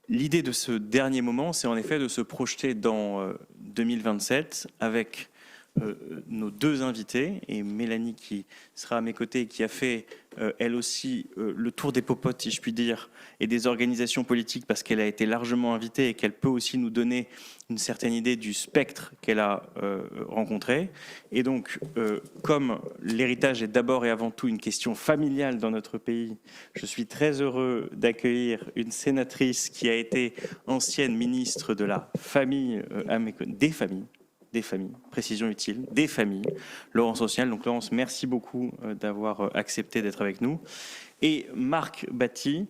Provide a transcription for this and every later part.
L'idée de ce dernier moment, c'est en effet de se projeter dans 2027 avec nos deux invités, et Mélanie qui sera à mes côtés, qui a fait elle aussi le tour des popotes, si je puis dire, et des organisations politiques, parce qu'elle a été largement invitée et qu'elle peut aussi nous donner une certaine idée du spectre qu'elle a rencontré. Et donc, comme l'héritage est d'abord et avant tout une question familiale dans notre pays, je suis très heureux d'accueillir une sénatrice qui a été ancienne ministre de la famille, des familles, précision utile, des familles, Laurence Rossignol. Donc Laurence, merci beaucoup d'avoir accepté d'être avec nous. Et Marc Batty,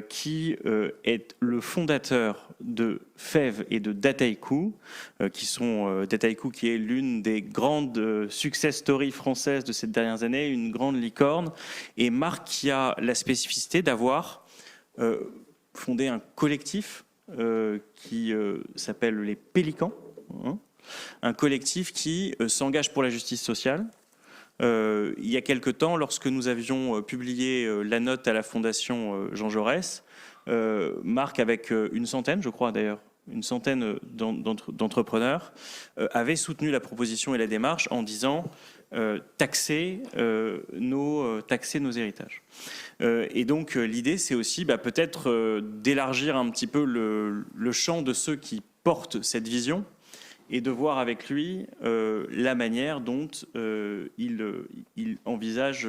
qui est le fondateur de FEV et de Dataiku, Dataiku qui est l'une des grandes success stories françaises de ces dernières années, une grande licorne. Et Marc qui a la spécificité d'avoir fondé un collectif qui s'appelle les Pélicans, un collectif qui s'engage pour la justice sociale. Il y a quelque temps, lorsque nous avions publié la note à la Fondation Jean Jaurès, Marc, avec une centaine, je crois d'ailleurs, une centaine d'entrepreneurs, avait soutenu la proposition et la démarche en disant taxer nos héritages. Et donc l'idée, c'est aussi peut-être d'élargir un petit peu le champ de ceux qui portent cette vision, et de voir avec lui la manière dont il envisage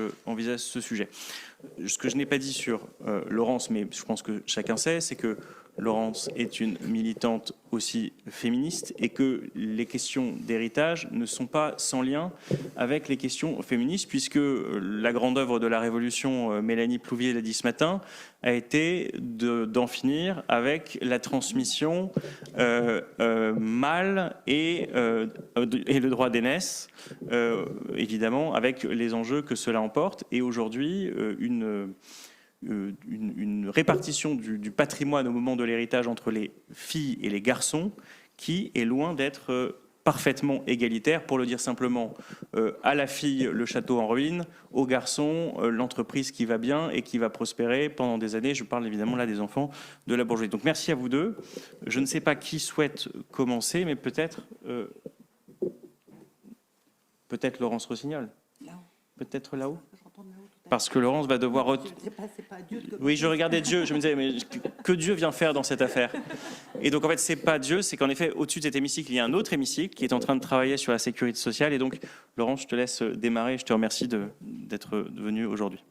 ce sujet. Ce que je n'ai pas dit sur Laurence, mais je pense que chacun sait, c'est que Laurence est une militante aussi féministe et que les questions d'héritage ne sont pas sans lien avec les questions féministes, puisque la grande œuvre de la Révolution, Mélanie Plouvier l'a dit ce matin, a été d'en finir avec la transmission mâle et le droit d'aînesse, évidemment, avec les enjeux que cela emporte. Et aujourd'hui, une répartition du patrimoine au moment de l'héritage entre les filles et les garçons qui est loin d'être parfaitement égalitaire. Pour le dire simplement, à la fille, le château en ruine, au garçon, l'entreprise qui va bien et qui va prospérer pendant des années. Je parle évidemment là des enfants de la bourgeoisie. Donc merci à vous deux. Je ne sais pas qui souhaite commencer, mais peut-être Laurence Rossignol. Peut-être là-haut. Parce que Laurence va devoir... Oui, je regardais Dieu, je me disais, mais que Dieu vient faire dans cette affaire? Et donc, en fait, c'est pas Dieu, c'est qu'en effet, au-dessus de cet hémicycle, il y a un autre hémicycle qui est en train de travailler sur la sécurité sociale. Et donc, Laurence, je te laisse démarrer. Je te remercie d'être venue aujourd'hui.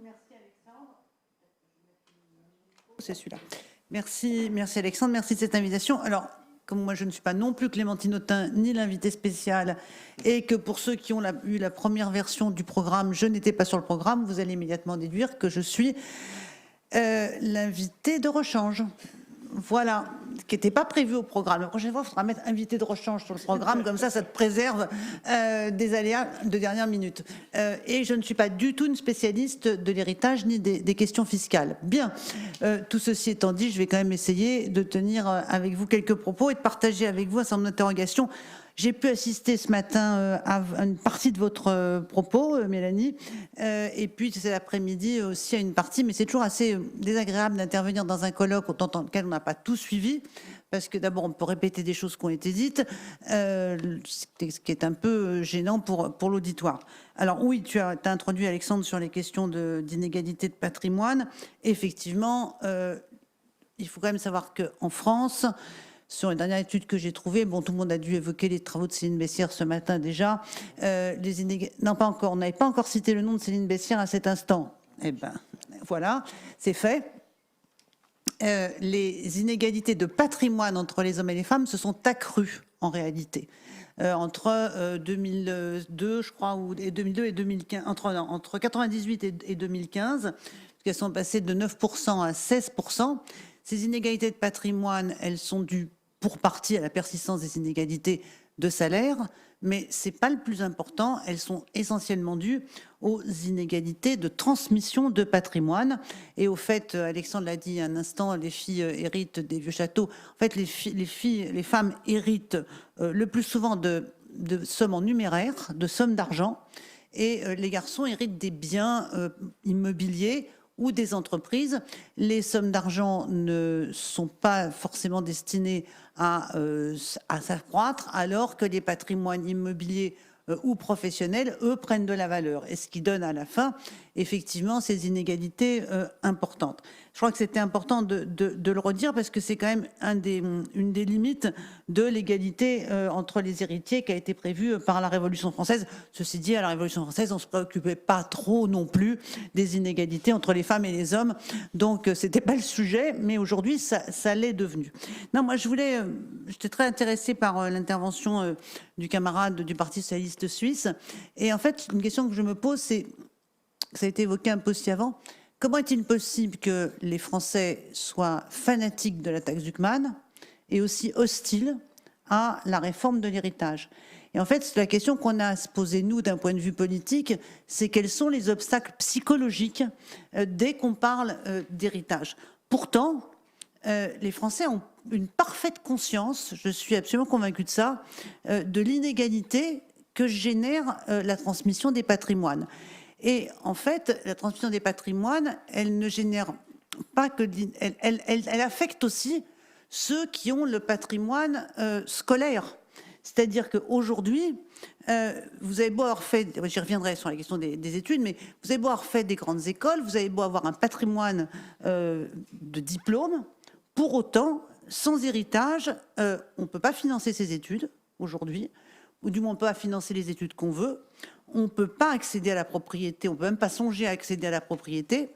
Merci, Alexandre. C'est celui-là. Merci Alexandre, merci de cette invitation. Alors, comme moi je ne suis pas non plus Clémentine Autain ni l'invité spécial, et que pour ceux qui ont eu la première version du programme, je n'étais pas sur le programme, vous allez immédiatement déduire que je suis l'invité de rechange. Voilà, qui n'était pas prévu au programme. La prochaine fois, il faudra mettre invité de rechange sur le programme, comme ça te préserve des aléas de dernière minute. Et je ne suis pas du tout une spécialiste de l'héritage ni des questions fiscales. Bien, tout ceci étant dit, je vais quand même essayer de tenir avec vous quelques propos et de partager avec vous un certain nombre d'interrogations. J'ai pu assister ce matin à une partie de votre propos, Mélanie, et puis cet après-midi aussi à une partie, mais c'est toujours assez désagréable d'intervenir dans un colloque autant lequel on n'a pas tout suivi, parce que d'abord on peut répéter des choses qui ont été dites, ce qui est un peu gênant pour l'auditoire. Alors oui, tu as introduit, Alexandre, sur les questions d'inégalité de patrimoine. Effectivement, il faut quand même savoir qu'en France, sur les dernières études que j'ai trouvées, bon, tout le monde a dû évoquer les travaux de Céline Bessière ce matin déjà. Non, pas encore. On n'avait pas encore cité le nom de Céline Bessière à cet instant. Eh ben, voilà, c'est fait. Les inégalités de patrimoine entre les hommes et les femmes se sont accrues en réalité. Entre 2002, je crois, ou 2002 et 2015, entre 98 et 2015, qu'elles sont passées de 9% à 16%. Ces inégalités de patrimoine, elles sont dues pour partie à la persistance des inégalités de salaire, mais c'est pas le plus important. Elles sont essentiellement dues aux inégalités de transmission de patrimoine. Et au fait, Alexandre l'a dit un instant, les filles héritent des vieux châteaux. En fait, les femmes héritent le plus souvent de sommes en numéraire, de sommes d'argent, et les garçons héritent des biens immobiliers ou des entreprises. Les sommes d'argent ne sont pas forcément destinées à s'accroître, alors que les patrimoines immobiliers ou professionnels, eux, prennent de la valeur. Et ce qui donne à la fin, effectivement, ces inégalités importantes. Je crois que c'était important de le redire parce que c'est quand même une des limites de l'égalité entre les héritiers qui a été prévue par la Révolution française. Ceci dit, à la Révolution française, on ne se préoccupait pas trop non plus des inégalités entre les femmes et les hommes. Donc, c'était pas le sujet, mais aujourd'hui, ça l'est devenu. Non, moi, j'étais très intéressée par l'intervention du camarade du Parti socialiste suisse. Et en fait, une question que je me pose, c'est, ça a été évoqué un peu aussi avant, comment est-il possible que les Français soient fanatiques de la taxe Zuckman et aussi hostiles à la réforme de l'héritage? Et en fait, la question qu'on a à se poser, nous, d'un point de vue politique, c'est quels sont les obstacles psychologiques dès qu'on parle d'héritage. Pourtant, les Français ont une parfaite conscience, je suis absolument convaincue de ça, de l'inégalité que génère la transmission des patrimoines. Et en fait, la transmission des patrimoines, elle ne génère pas que... Elle affecte aussi ceux qui ont le patrimoine scolaire. C'est-à-dire qu'aujourd'hui, vous avez beau avoir fait... J'y reviendrai sur la question des études, mais vous avez beau avoir fait des grandes écoles, vous avez beau avoir un patrimoine de diplômes, pour autant, sans héritage, on ne peut pas financer ses études aujourd'hui, ou du moins on ne peut pas financer les études qu'on veut. On ne peut pas accéder à la propriété, on ne peut même pas songer à accéder à la propriété.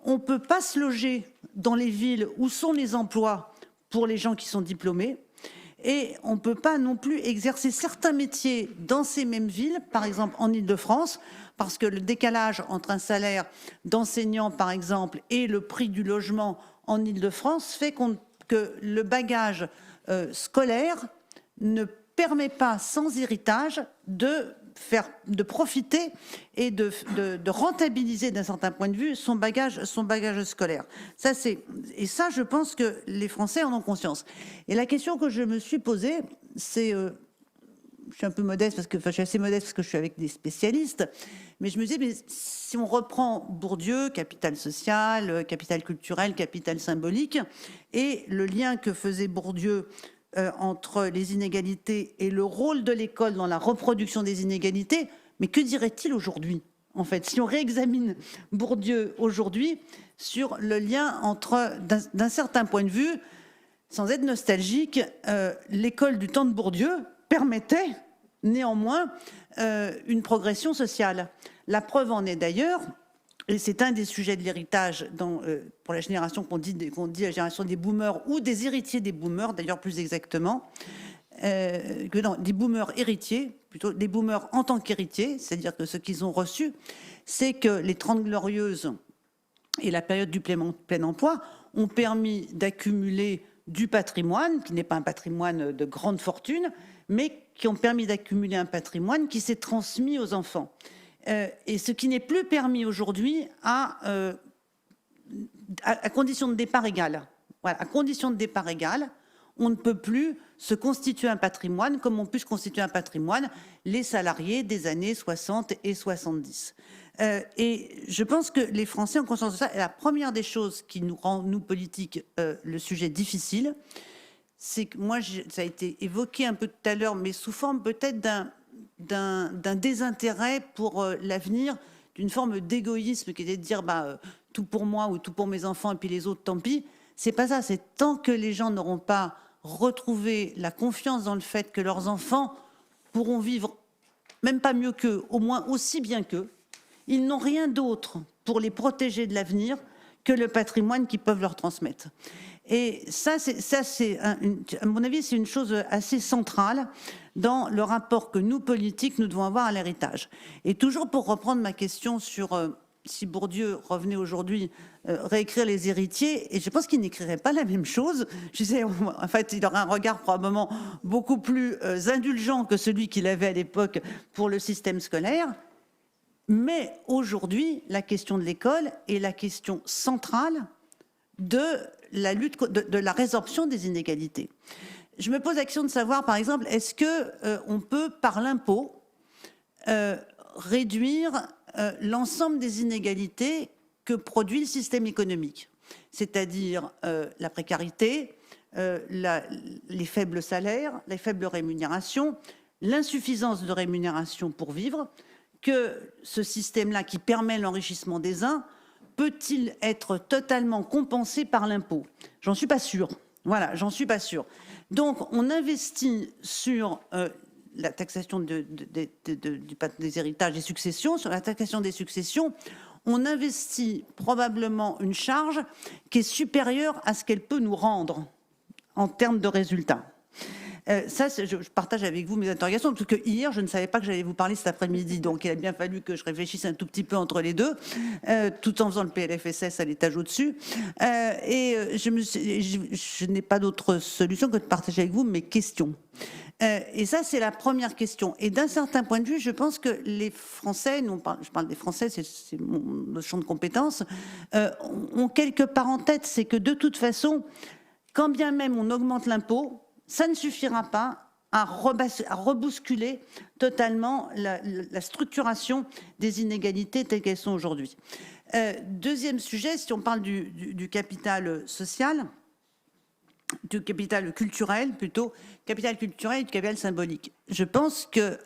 On ne peut pas se loger dans les villes où sont les emplois pour les gens qui sont diplômés. Et on ne peut pas non plus exercer certains métiers dans ces mêmes villes, par exemple en Île-de-France, parce que le décalage entre un salaire d'enseignant, par exemple, et le prix du logement en Île-de-France fait que le bagage scolaire ne permet pas, sans héritage, de profiter et de rentabiliser d'un certain point de vue son bagage scolaire. Et ça, je pense que les Français en ont conscience. Et la question que je me suis posée, c'est, je suis un peu modeste je suis assez modeste parce que je suis avec des spécialistes, mais je me disais, mais si on reprend Bourdieu, capital social, capital culturel, capital symbolique, et le lien que faisait Bourdieu entre les inégalités et le rôle de l'école dans la reproduction des inégalités, mais que dirait-il aujourd'hui, en fait, si on réexamine Bourdieu aujourd'hui sur le lien entre, d'un certain point de vue, sans être nostalgique, l'école du temps de Bourdieu permettait néanmoins une progression sociale. La preuve en est d'ailleurs, et c'est un des sujets de l'héritage pour la génération qu'on dit la génération des boomers ou des héritiers des boomers, d'ailleurs plus exactement, des boomers héritiers, plutôt des boomers en tant qu'héritiers, c'est-à-dire que ce qu'ils ont reçu, c'est que les 30 glorieuses et la période du plein emploi ont permis d'accumuler du patrimoine, qui n'est pas un patrimoine de grande fortune, mais qui ont permis d'accumuler un patrimoine qui s'est transmis aux enfants. Et ce qui n'est plus permis aujourd'hui à condition de départ égale. Voilà, à condition de départ égale, on ne peut plus se constituer un patrimoine comme ont pu se constituer un patrimoine les salariés des années 60 et 70. Et je pense que les Français ont conscience de ça. Et la première des choses qui nous rend, nous, politiques, le sujet difficile, c'est que moi, ça a été évoqué un peu tout à l'heure, mais sous forme peut-être d'un désintérêt pour l'avenir, d'une forme d'égoïsme qui était de dire tout pour moi ou tout pour mes enfants et puis les autres, tant pis. C'est pas ça. C'est tant que les gens n'auront pas retrouvé la confiance dans le fait que leurs enfants pourront vivre, même pas mieux qu'eux, au moins aussi bien qu'eux, ils n'ont rien d'autre pour les protéger de l'avenir que le patrimoine qu'ils peuvent leur transmettre. Et ça, à mon avis, c'est une chose assez centrale dans le rapport que nous, politiques, nous devons avoir à l'héritage. Et toujours pour reprendre ma question sur si Bourdieu revenait aujourd'hui réécrire les héritiers, et je pense qu'il n'écrirait pas la même chose. Je disais, en fait, il aurait un regard probablement beaucoup plus indulgent que celui qu'il avait à l'époque pour le système scolaire. Mais aujourd'hui, la question de l'école est la question centrale de la lutte, de la résorption des inégalités. Je me pose la question de savoir, par exemple, est-ce qu'on peut, par l'impôt, réduire l'ensemble des inégalités que produit le système économique, c'est-à-dire la précarité, les faibles salaires, les faibles rémunérations, l'insuffisance de rémunération pour vivre, que ce système-là qui permet l'enrichissement des uns peut-il être totalement compensé par l'impôt? J'en suis pas sûre. Voilà, j'en suis pas sûre. Donc, on investit sur la taxation des héritages, des successions, sur la taxation des successions, on investit probablement une charge qui est supérieure à ce qu'elle peut nous rendre en termes de résultats. Ça, je partage avec vous mes interrogations, parce que hier, je ne savais pas que j'allais vous parler cet après-midi, donc il a bien fallu que je réfléchisse un tout petit peu entre les deux, tout en faisant le PLFSS à l'étage au-dessus. Je n'ai pas d'autre solution que de partager avec vous mes questions. Et ça, c'est la première question. Et d'un certain point de vue, je pense que les Français, je parle des Français, c'est mon champ de compétences, ont quelque part en tête, c'est que de toute façon, quand bien même on augmente l'impôt, ça ne suffira pas à rebousculer totalement la structuration des inégalités telles qu'elles sont aujourd'hui. Deuxième sujet, si on parle du capital social, du capital culturel plutôt, capital culturel et du capital symbolique. Je pense que,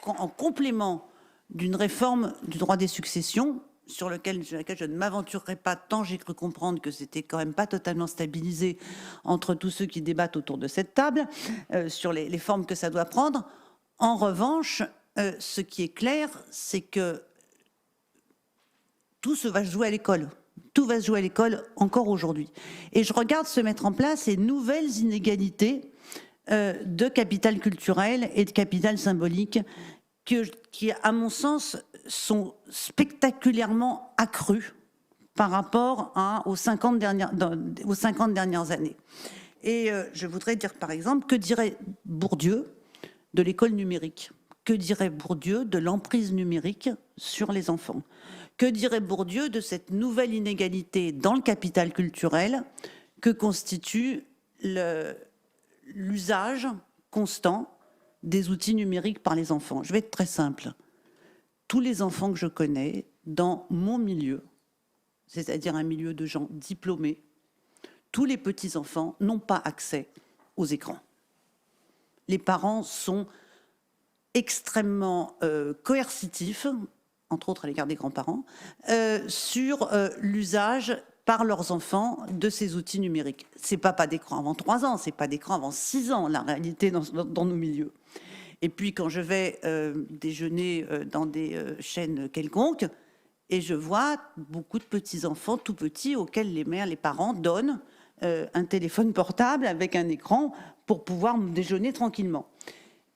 en complément d'une réforme du droit des successions, sur laquelle je ne m'aventurerai pas tant j'ai cru comprendre que c'était quand même pas totalement stabilisé entre tous ceux qui débattent autour de cette table, sur les formes que ça doit prendre. En revanche, ce qui est clair, c'est que tout se va se jouer à l'école. Tout va se jouer à l'école encore aujourd'hui. Et je regarde se mettre en place ces nouvelles inégalités de capital culturel et de capital symbolique qui, à mon sens, sont spectaculairement accrues par rapport aux 50 dernières années. Et je voudrais dire, par exemple, que dirait Bourdieu de l'école numérique? Que dirait Bourdieu de l'emprise numérique sur les enfants? Que dirait Bourdieu de cette nouvelle inégalité dans le capital culturel que constitue l'usage constant des outils numériques par les enfants? Je vais être très simple. Tous les enfants que je connais dans mon milieu, c'est-à-dire un milieu de gens diplômés, tous les petits-enfants n'ont pas accès aux écrans. Les parents sont extrêmement coercitifs, entre autres à l'égard des grands-parents, sur l'usage par leurs enfants de ces outils numériques. C'est pas d'écran avant 3 ans, c'est pas d'écran avant 6 ans, la réalité dans nos milieux. Et puis quand je vais déjeuner dans des chaînes quelconques, et je vois beaucoup de petits-enfants tout petits auxquels les parents donnent un téléphone portable avec un écran pour pouvoir déjeuner tranquillement.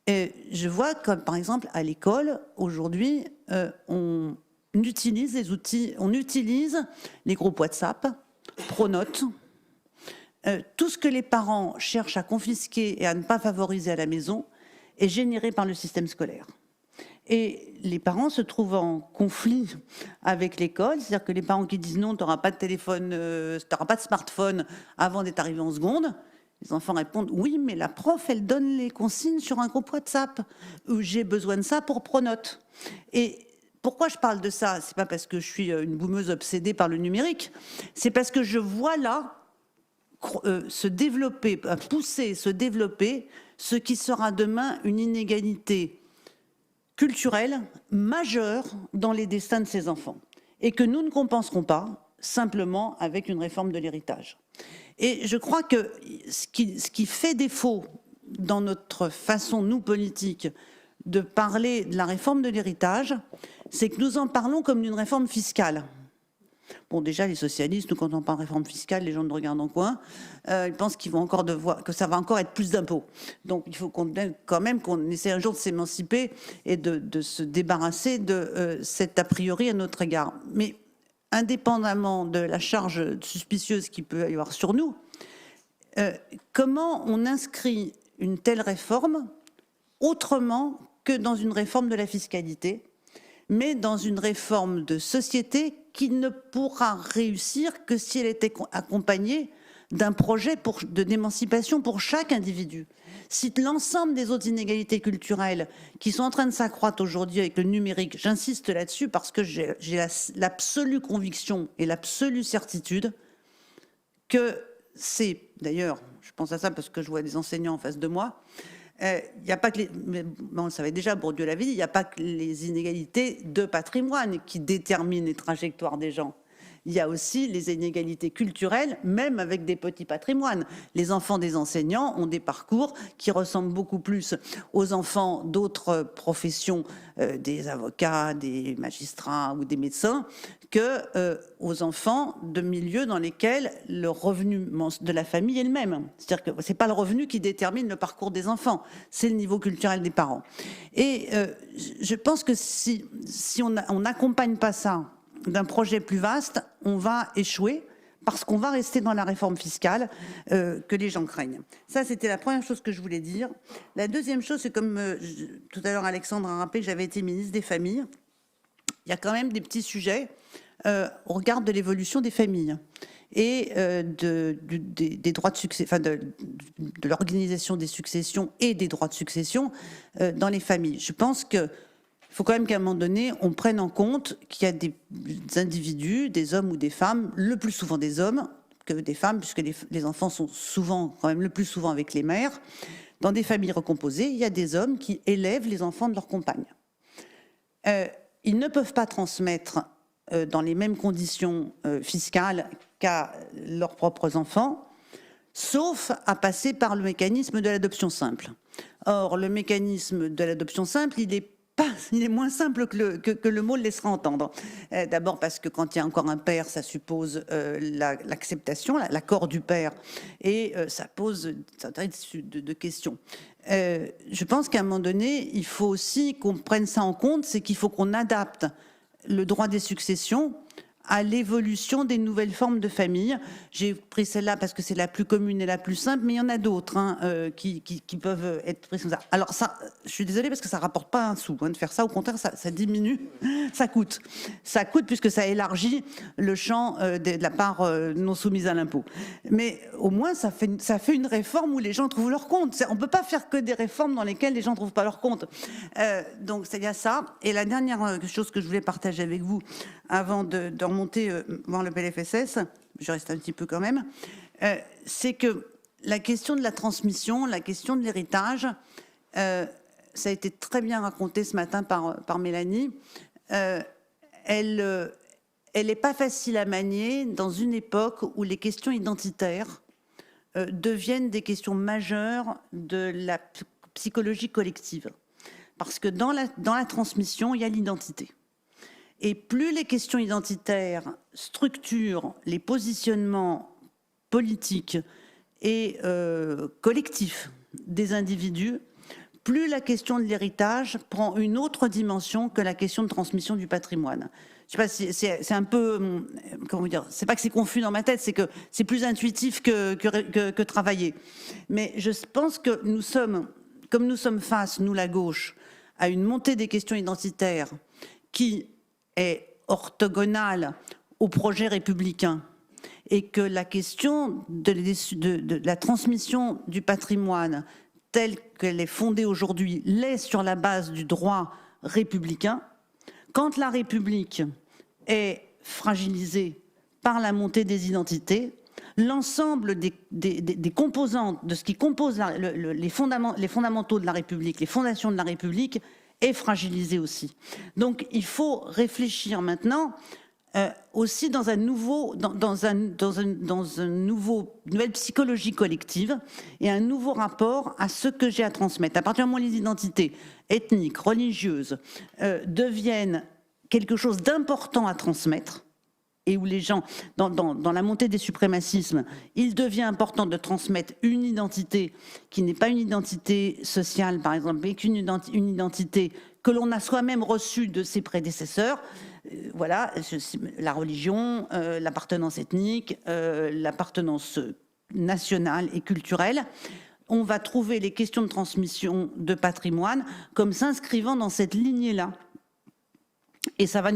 Et je vois comme par exemple à l'école, aujourd'hui, on utilise les outils, on utilise les groupes WhatsApp, Pronote, tout ce que les parents cherchent à confisquer et à ne pas favoriser à la maison est généré par le système scolaire. Et les parents se trouvent en conflit avec l'école, c'est-à-dire que les parents qui disent non, tu n'auras pas de téléphone, tu n'auras pas de smartphone avant d'être arrivé en seconde, les enfants répondent oui, mais la prof, elle donne les consignes sur un groupe WhatsApp, où j'ai besoin de ça pour Pronote. Et pourquoi je parle de ça? C'est pas parce que je suis une boumeuse obsédée par le numérique, c'est parce que je vois là se développer ce qui sera demain une inégalité culturelle majeure dans les destins de ces enfants et que nous ne compenserons pas simplement avec une réforme de l'héritage. Et je crois que ce qui fait défaut dans notre façon, nous politiques, de parler de la réforme de l'héritage, c'est que nous en parlons comme d'une réforme fiscale. Bon, déjà, les socialistes, nous, quand on parle de réforme fiscale, les gens nous regardent en coin. Ils pensent qu'ils vont encore que ça va encore être plus d'impôts. Donc, il faut quand même qu'on essaie un jour de s'émanciper et de se débarrasser de cet a priori à notre égard. Mais indépendamment de la charge suspicieuse qu'il peut y avoir sur nous, comment on inscrit une telle réforme autrement que dans une réforme de la fiscalité, mais dans une réforme de société qui ne pourra réussir que si elle était accompagnée d'un projet d'émancipation pour chaque individu. Si l'ensemble des autres inégalités culturelles qui sont en train de s'accroître aujourd'hui avec le numérique, j'insiste là-dessus parce que j'ai l'absolue conviction et l'absolue certitude que c'est, d'ailleurs, je pense à ça parce que je vois des enseignants en face de moi, il n'y a pas que on le savait déjà, Bourdieu l'avait dit, il n'y a pas que les inégalités de patrimoine qui déterminent les trajectoires des gens. Il y a aussi les inégalités culturelles, même avec des petits patrimoines. Les enfants des enseignants ont des parcours qui ressemblent beaucoup plus aux enfants d'autres professions, des avocats, des magistrats ou des médecins, que aux enfants de milieux dans lesquels le revenu de la famille est le même. C'est-à-dire que c'est pas le revenu qui détermine le parcours des enfants, c'est le niveau culturel des parents. Et je pense que si on n'accompagne pas ça d'un projet plus vaste, on va échouer parce qu'on va rester dans la réforme fiscale que les gens craignent. Ça, c'était la première chose que je voulais dire. La deuxième chose, c'est comme tout à l'heure Alexandre a rappelé que j'avais été ministre des Familles. Il y a quand même des petits sujets au regard de l'évolution des familles et des droits de succession, enfin de l'organisation des successions et des droits de succession dans les familles. Je pense que il faut quand même qu'à un moment donné, on prenne en compte qu'il y a des individus, des hommes ou des femmes, le plus souvent des hommes que des femmes, puisque les enfants sont souvent, quand même le plus souvent avec les mères. Dans des familles recomposées, il y a des hommes qui élèvent les enfants de leurs compagnes. Ils ne peuvent pas transmettre dans les mêmes conditions fiscales qu'à leurs propres enfants, sauf à passer par le mécanisme de l'adoption simple. Or, le mécanisme de l'adoption simple, il est moins simple que le mot le laissera entendre. D'abord parce que quand il y a encore un père, ça suppose l'acceptation, l'accord du père, et ça pose un tas de questions. Je pense qu'à un moment donné, il faut aussi qu'on prenne ça en compte, c'est qu'il faut qu'on adapte le droit des successions à l'évolution des nouvelles formes de famille. J'ai pris celle-là parce que c'est la plus commune et la plus simple, mais il y en a d'autres qui peuvent être prises comme ça. Alors ça, je suis désolée parce que ça rapporte pas un sou de faire ça. Au contraire, ça diminue, ça coûte. Ça coûte puisque ça élargit le champ de la part non soumise à l'impôt. Mais au moins, ça fait une réforme où les gens trouvent leur compte. On peut pas faire que des réformes dans lesquelles les gens trouvent pas leur compte. Donc c'est bien ça. Et la dernière chose que je voulais partager avec vous avant de remonter voir le PLFSS, je reste un petit peu quand même, c'est que la question de la transmission, la question de l'héritage, ça a été très bien raconté ce matin par Mélanie, elle n'est pas facile à manier dans une époque où les questions identitaires deviennent des questions majeures de la psychologie collective. Parce que dans la transmission, il y a l'identité. Et plus les questions identitaires structurent les positionnements politiques et collectifs des individus, plus la question de l'héritage prend une autre dimension que la question de transmission du patrimoine. Je sais pas si c'est un peu, comment dire, c'est pas que c'est confus dans ma tête, c'est que c'est plus intuitif que travaillé. Mais je pense que comme nous sommes face, nous la gauche, à une montée des questions identitaires qui est orthogonale au projet républicain et que la question de la transmission du patrimoine telle qu'elle est fondée aujourd'hui l'est sur la base du droit républicain, quand la République est fragilisée par la montée des identités, l'ensemble des composantes de ce qui compose les fondamentaux de la République, les fondations de la République, est fragilisé aussi. Donc il faut réfléchir maintenant aussi dans une nouvelle psychologie collective et un nouveau rapport à ce que j'ai à transmettre. À partir du moment où les identités ethniques, religieuses deviennent quelque chose d'important à transmettre, et où les gens, dans la montée des suprémacismes, il devient important de transmettre une identité qui n'est pas une identité sociale, par exemple, mais qu'une identité que l'on a soi-même reçue de ses prédécesseurs. Voilà, la religion, l'appartenance ethnique, l'appartenance nationale et culturelle. On va trouver les questions de transmission de patrimoine comme s'inscrivant dans cette lignée-là. Et ça va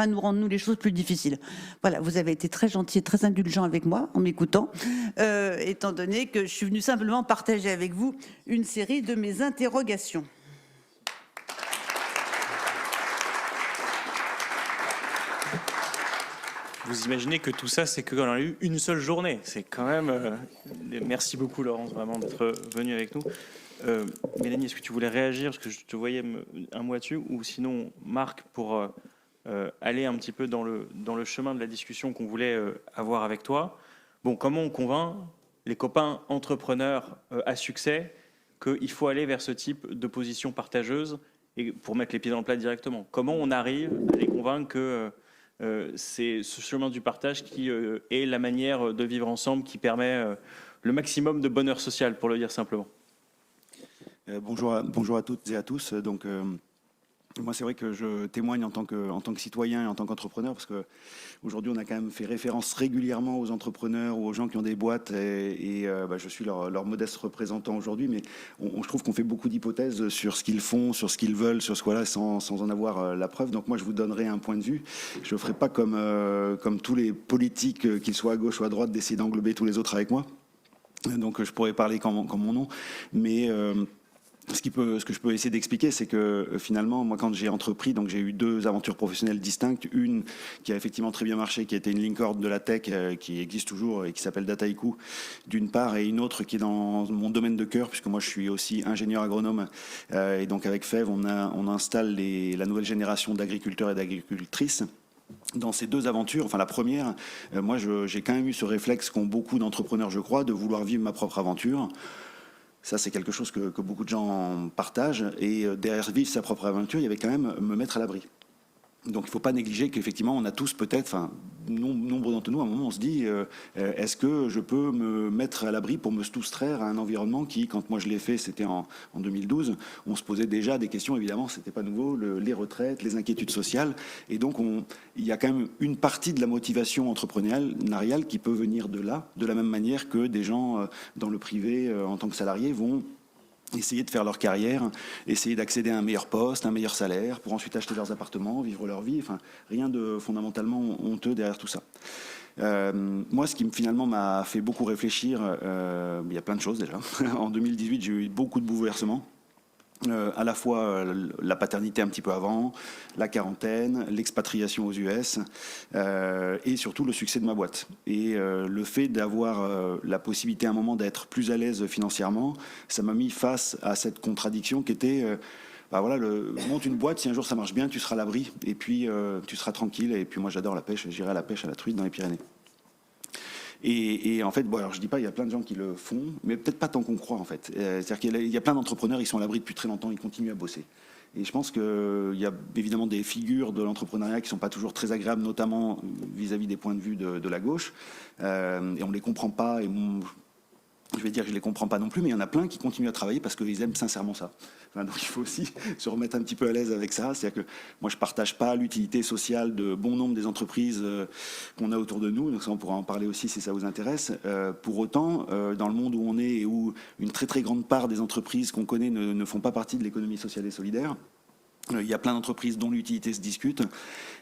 nous rendre, nous, les choses plus difficiles. Voilà, vous avez été très gentil et très indulgent avec moi en m'écoutant, étant donné que je suis venue simplement partager avec vous une série de mes interrogations. Vous imaginez que tout ça, c'est qu'on a eu une seule journée. C'est quand même... Merci beaucoup, Laurence, vraiment, d'être venue avec nous. Mélanie, est-ce que tu voulais réagir? Parce que je te voyais un mot dessus. Ou sinon, Marc, pour aller un petit peu dans le chemin de la discussion qu'on voulait avoir avec toi. Bon, comment on convainc les copains entrepreneurs à succès qu'il faut aller vers ce type de position partageuse et pour mettre les pieds dans le plat directement? Comment on arrive à les convaincre que... c'est ce chemin du partage qui est la manière de vivre ensemble qui permet le maximum de bonheur social, pour le dire simplement. Bonjour à toutes et à tous. Donc, moi, c'est vrai que je témoigne en tant que citoyen et en tant qu'entrepreneur, parce qu'aujourd'hui, on a quand même fait référence régulièrement aux entrepreneurs ou aux gens qui ont des boîtes, et je suis leur modeste représentant aujourd'hui, mais je trouve qu'on fait beaucoup d'hypothèses sur ce qu'ils font, sur ce qu'ils veulent, sur ce quoi-là, sans en avoir la preuve. Donc moi, je vous donnerai un point de vue. Je ne ferai pas comme tous les politiques, qu'ils soient à gauche ou à droite, d'essayer d'englober tous les autres avec moi. Donc je pourrais parler comme mon nom, mais... ce que je peux essayer d'expliquer, c'est que finalement, moi, quand j'ai entrepris, donc j'ai eu 2 aventures professionnelles distinctes. Une qui a effectivement très bien marché, qui a été une licorne de la tech, qui existe toujours et qui s'appelle Dataiku, d'une part, et une autre qui est dans mon domaine de cœur, puisque moi, je suis aussi ingénieur agronome. Et donc, avec FEV, on installe la nouvelle génération d'agriculteurs et d'agricultrices. Dans ces 2 aventures, enfin la première, moi, j'ai quand même eu ce réflexe qu'ont beaucoup d'entrepreneurs, je crois, de vouloir vivre ma propre aventure. Ça, c'est quelque chose que beaucoup de gens partagent. Et derrière vivre sa propre aventure, il y avait quand même me mettre à l'abri. Donc il ne faut pas négliger qu'effectivement, on a tous peut-être, enfin, nombre d'entre nous, à un moment, on se dit, est-ce que je peux me mettre à l'abri pour me soustraire à un environnement qui, quand moi je l'ai fait, c'était en 2012, on se posait déjà des questions, évidemment, c'était pas nouveau, les retraites, les inquiétudes sociales. Et donc, il y a quand même une partie de la motivation entrepreneuriale qui peut venir de là, de la même manière que des gens dans le privé, en tant que salariés, vont essayer de faire leur carrière, essayer d'accéder à un meilleur poste, un meilleur salaire, pour ensuite acheter leurs appartements, vivre leur vie. Enfin, rien de fondamentalement honteux derrière tout ça. Moi, ce qui finalement m'a fait beaucoup réfléchir, il y a plein de choses déjà. En 2018, j'ai eu beaucoup de bouleversements. À la fois la paternité un petit peu avant, la quarantaine, l'expatriation aux US et surtout le succès de ma boîte. Et le fait d'avoir la possibilité à un moment d'être plus à l'aise financièrement, ça m'a mis face à cette contradiction qui était... monte une boîte, si un jour ça marche bien, tu seras à l'abri et puis tu seras tranquille. Et puis moi j'adore la pêche, j'irai à la pêche à la truite dans les Pyrénées. Et en fait, bon, alors je dis pas, il y a plein de gens qui le font, mais peut-être pas tant qu'on croit en fait. C'est-à-dire qu'il y a plein d'entrepreneurs, ils sont à l'abri depuis très longtemps, ils continuent à bosser. Et je pense qu'il y a évidemment des figures de l'entrepreneuriat qui ne sont pas toujours très agréables, notamment vis-à-vis des points de vue de la gauche. Et on ne les comprend pas. Et je vais dire que je ne les comprends pas non plus, mais il y en a plein qui continuent à travailler parce qu'ils aiment sincèrement ça. Enfin, donc il faut aussi se remettre un petit peu à l'aise avec ça. C'est-à-dire que moi, je ne partage pas l'utilité sociale de bon nombre des entreprises qu'on a autour de nous. Donc ça, on pourra en parler aussi si ça vous intéresse. Pour autant, dans le monde où on est et où une très très grande part des entreprises qu'on connaît ne font pas partie de l'économie sociale et solidaire, il y a plein d'entreprises dont l'utilité se discute,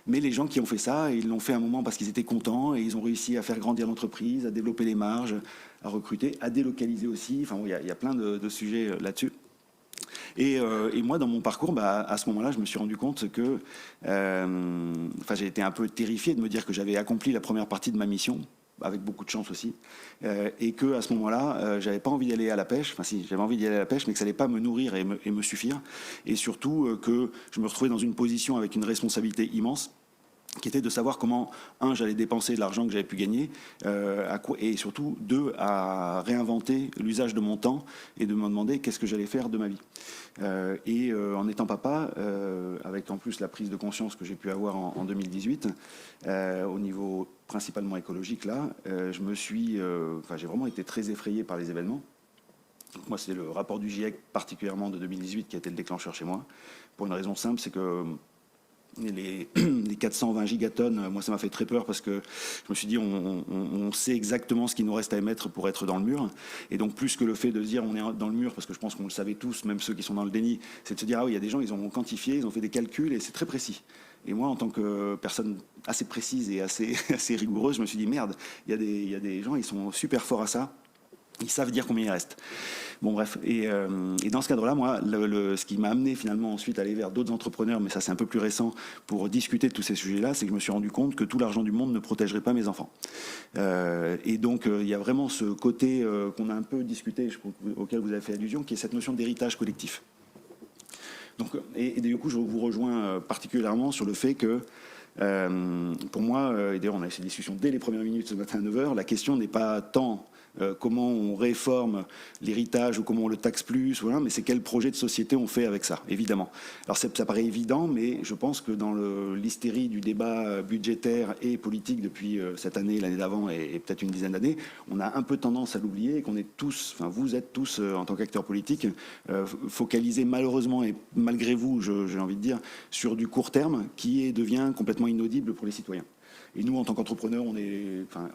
mais les gens qui ont fait ça, ils l'ont fait à un moment parce qu'ils étaient contents et ils ont réussi à faire grandir l'entreprise, à développer les marges, à recruter, à délocaliser aussi. Enfin, il y a plein de sujets là-dessus. Et moi, dans mon parcours, à ce moment-là, je me suis rendu compte que j'ai été un peu terrifié de me dire que j'avais accompli la première partie de ma mission, avec beaucoup de chance aussi, et que à ce moment-là, j'avais pas envie d'aller à la pêche. Enfin, si, j'avais envie d'y aller à la pêche, mais que ça allait pas me nourrir et me suffire, et surtout que je me retrouvais dans une position avec une responsabilité immense, qui était de savoir comment, j'allais dépenser de l'argent que j'avais pu gagner, et surtout, 2, à réinventer l'usage de mon temps et de me demander qu'est-ce que j'allais faire de ma vie. En étant papa, avec en plus la prise de conscience que j'ai pu avoir en 2018, au niveau principalement écologique, là, j'ai vraiment été très effrayé par les événements. Donc moi, c'est le rapport du GIEC, particulièrement de 2018, qui a été le déclencheur chez moi, pour une raison simple, c'est que les 420 gigatonnes, moi ça m'a fait très peur parce que je me suis dit on sait exactement ce qu'il nous reste à émettre pour être dans le mur, et donc plus que le fait de se dire on est dans le mur, parce que je pense qu'on le savait tous, même ceux qui sont dans le déni, c'est de se dire ah oui, il y a des gens, ils ont quantifié, ils ont fait des calculs et c'est très précis. Et moi, en tant que personne assez précise et assez, assez rigoureuse, je me suis dit, merde, il y a des gens, ils sont super forts à ça. Ils savent dire combien il reste. Bon, bref. Et dans ce cadre-là, moi, ce qui m'a amené finalement ensuite à aller vers d'autres entrepreneurs, mais ça c'est un peu plus récent, pour discuter de tous ces sujets-là, c'est que je me suis rendu compte que tout l'argent du monde ne protégerait pas mes enfants. Et donc, il y a vraiment ce côté qu'on a un peu discuté, auquel vous avez fait allusion, qui est cette notion d'héritage collectif. Donc, et du coup, je vous rejoins particulièrement sur le fait que pour moi, et d'ailleurs on a eu ces discussions dès les premières minutes ce matin à 9h, la question n'est pas tant comment on réforme l'héritage ou comment on le taxe plus, voilà, mais c'est quel projet de société on fait avec ça, évidemment. Alors ça paraît évident, mais je pense que dans l'hystérie du débat budgétaire et politique depuis cette année, l'année d'avant et peut-être une dizaine d'années, on a un peu tendance à l'oublier et qu'on est tous, enfin vous êtes tous en tant qu'acteurs politiques, focalisés malheureusement et malgré vous, j'ai envie de dire, sur du court terme qui devient complètement inaudible pour les citoyens. Et nous, en tant qu'entrepreneurs,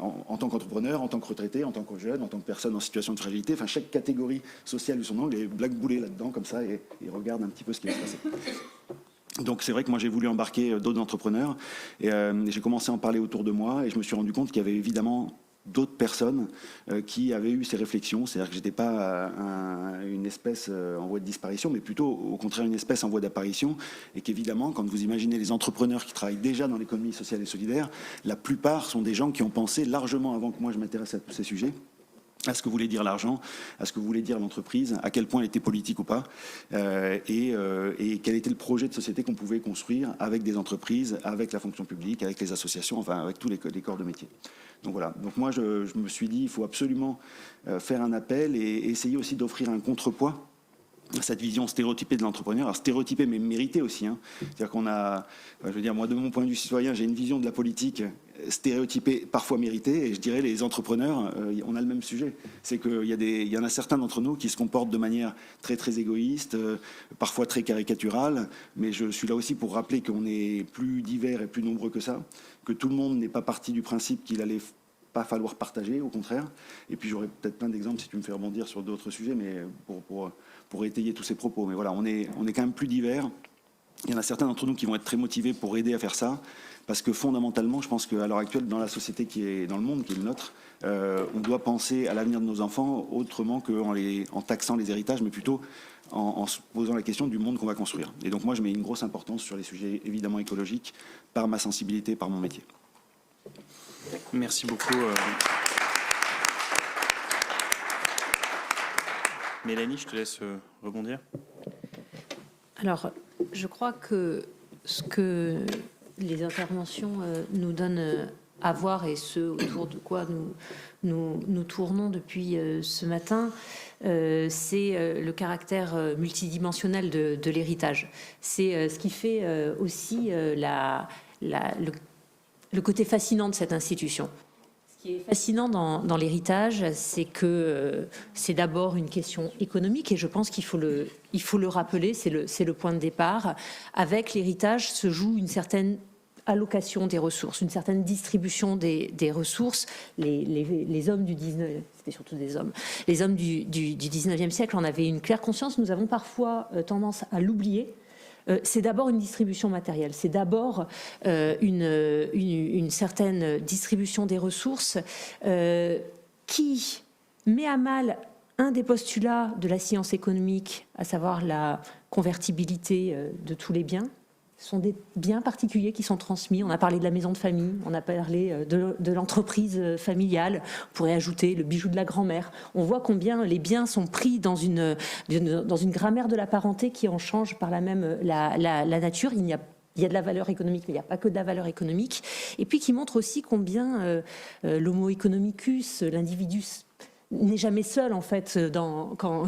en tant qu'entrepreneurs, en tant que retraités, en tant que jeunes, en tant que personnes en situation de fragilité, enfin, chaque catégorie sociale de son angle est blackboulée là-dedans, comme ça, et regarde un petit peu ce qui va se passer. Donc c'est vrai que moi j'ai voulu embarquer d'autres entrepreneurs, et j'ai commencé à en parler autour de moi, et je me suis rendu compte qu'il y avait évidemment d'autres personnes qui avaient eu ces réflexions, c'est-à-dire que j'étais pas une espèce en voie de disparition, mais plutôt au contraire une espèce en voie d'apparition, et qu'évidemment, quand vous imaginez les entrepreneurs qui travaillent déjà dans l'économie sociale et solidaire, la plupart sont des gens qui ont pensé largement avant que moi je m'intéresse à tous ces sujets, à ce que voulait dire l'argent, à ce que voulait dire l'entreprise, à quel point elle était politique ou pas, et quel était le projet de société qu'on pouvait construire avec des entreprises, avec la fonction publique, avec les associations, enfin avec tous les corps de métier. Donc voilà, donc moi je me suis dit il faut absolument faire un appel et essayer aussi d'offrir un contrepoids à cette vision stéréotypée de l'entrepreneur, alors stéréotypée mais méritée aussi, hein. C'est-à-dire qu'on a, je veux dire, moi de mon point de vue citoyen, j'ai une vision de la politique stéréotypée, parfois méritée, et je dirais les entrepreneurs, on a le même sujet. C'est qu'il y en a certains d'entre nous qui se comportent de manière très très égoïste, parfois très caricaturale, mais je suis là aussi pour rappeler qu'on est plus divers et plus nombreux que ça, que tout le monde n'est pas parti du principe qu'il allait pas falloir partager, au contraire. Et puis j'aurais peut-être plein d'exemples si tu me fais rebondir sur d'autres sujets, mais pour étayer tous ces propos. Mais voilà, on est quand même plus divers. Il y en a certains d'entre nous qui vont être très motivés pour aider à faire ça, parce que fondamentalement, je pense qu'à l'heure actuelle, dans la société qui est dans le monde, qui est le nôtre, on doit penser à l'avenir de nos enfants autrement qu'en taxant les héritages, mais plutôt en se posant la question du monde qu'on va construire. Et donc moi, je mets une grosse importance sur les sujets évidemment écologiques, par ma sensibilité, par mon métier. Merci beaucoup. Mélanie, je te laisse rebondir. Alors, je crois que ce que les interventions nous donnent à voir et ce autour de quoi nous tournons depuis ce matin, c'est le caractère multidimensionnel de l'héritage. C'est ce qui fait aussi le côté fascinant de cette institution. Ce qui est fascinant dans l'héritage, c'est que c'est d'abord une question économique, et je pense qu'il faut le rappeler, c'est le point de départ. Avec l'héritage se joue une certaine allocation des ressources, une certaine distribution des ressources. Les hommes du 19e, c'était surtout des hommes, les hommes du 19e siècle en avaient une claire conscience. Nous avons parfois tendance à l'oublier. C'est d'abord une distribution matérielle, c'est d'abord une certaine distribution des ressources qui met à mal un des postulats de la science économique, à savoir la convertibilité de tous les biens. Ce sont des biens particuliers qui sont transmis. On a parlé de la maison de famille, on a parlé de l'entreprise familiale. On pourrait ajouter le bijou de la grand-mère. On voit combien les biens sont pris dans une grammaire de la parenté qui en change par la même la nature. Il y a de la valeur économique, mais il n'y a pas que de la valeur économique. Et puis qui montre aussi combien l'homo economicus, l'individu, n'est jamais seul en fait quand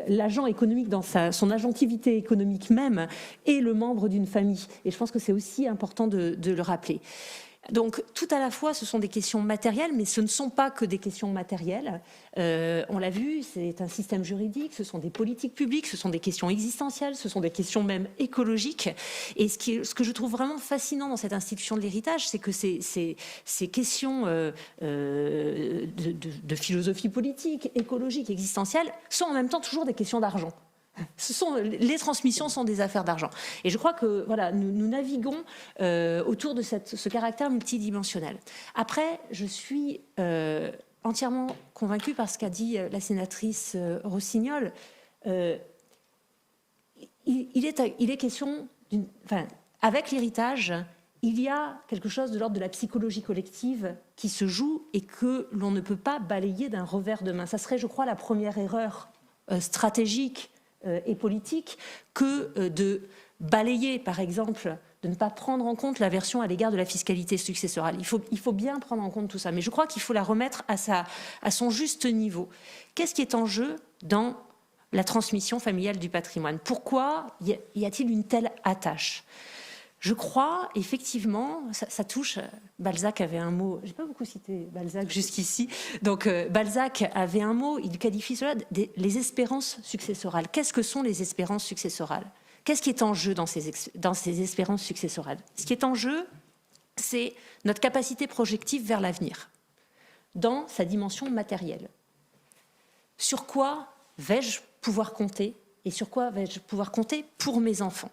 l'agent économique dans son agentivité économique même est le membre d'une famille, et je pense que c'est aussi important de le rappeler. Donc tout à la fois ce sont des questions matérielles, mais ce ne sont pas que des questions matérielles. On l'a vu, c'est un système juridique, ce sont des politiques publiques, ce sont des questions existentielles, ce sont des questions même écologiques. Et ce que je trouve vraiment fascinant dans cette institution de l'héritage, c'est que ces questions de philosophie politique, écologique, existentielle sont en même temps toujours des questions d'argent. les transmissions sont des affaires d'argent. Et je crois que voilà, nous naviguons autour de ce caractère multidimensionnel. Après, je suis entièrement convaincue par ce qu'a dit la sénatrice Rossignol. Il est question avec l'héritage, il y a quelque chose de l'ordre de la psychologie collective qui se joue et que l'on ne peut pas balayer d'un revers de main. Ça serait, je crois, la première erreur stratégique et politique que de balayer, par exemple, de ne pas prendre en compte l'aversion à l'égard de la fiscalité successorale. Il faut bien prendre en compte tout ça, mais je crois qu'il faut la remettre à son juste niveau. Qu'est-ce qui est en jeu dans la transmission familiale du patrimoine? Pourquoi y a-t-il une telle attache? Je crois, effectivement, ça touche. Balzac avait un mot, je n'ai pas beaucoup cité Balzac jusqu'ici, donc Balzac avait un mot, il qualifie cela les espérances successorales. Qu'est-ce que sont les espérances successorales? Qu'est-ce qui est en jeu dans ces espérances successorales? Ce qui est en jeu, c'est notre capacité projective vers l'avenir, dans sa dimension matérielle. Sur quoi vais-je pouvoir compter et sur quoi vais-je pouvoir compter pour mes enfants?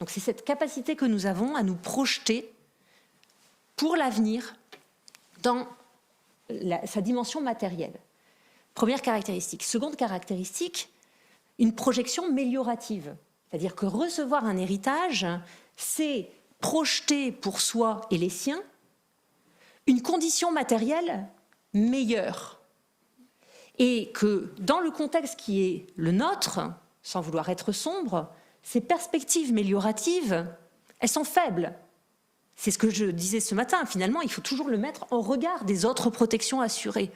Donc c'est cette capacité que nous avons à nous projeter pour l'avenir dans sa dimension matérielle. Première caractéristique. Seconde caractéristique, une projection méliorative. C'est-à-dire que recevoir un héritage, c'est projeter pour soi et les siens une condition matérielle meilleure. Et que dans le contexte qui est le nôtre, sans vouloir être sombre, ces perspectives mélioratives, elles sont faibles. C'est ce que je disais ce matin. Finalement, il faut toujours le mettre en regard des autres protections assurées.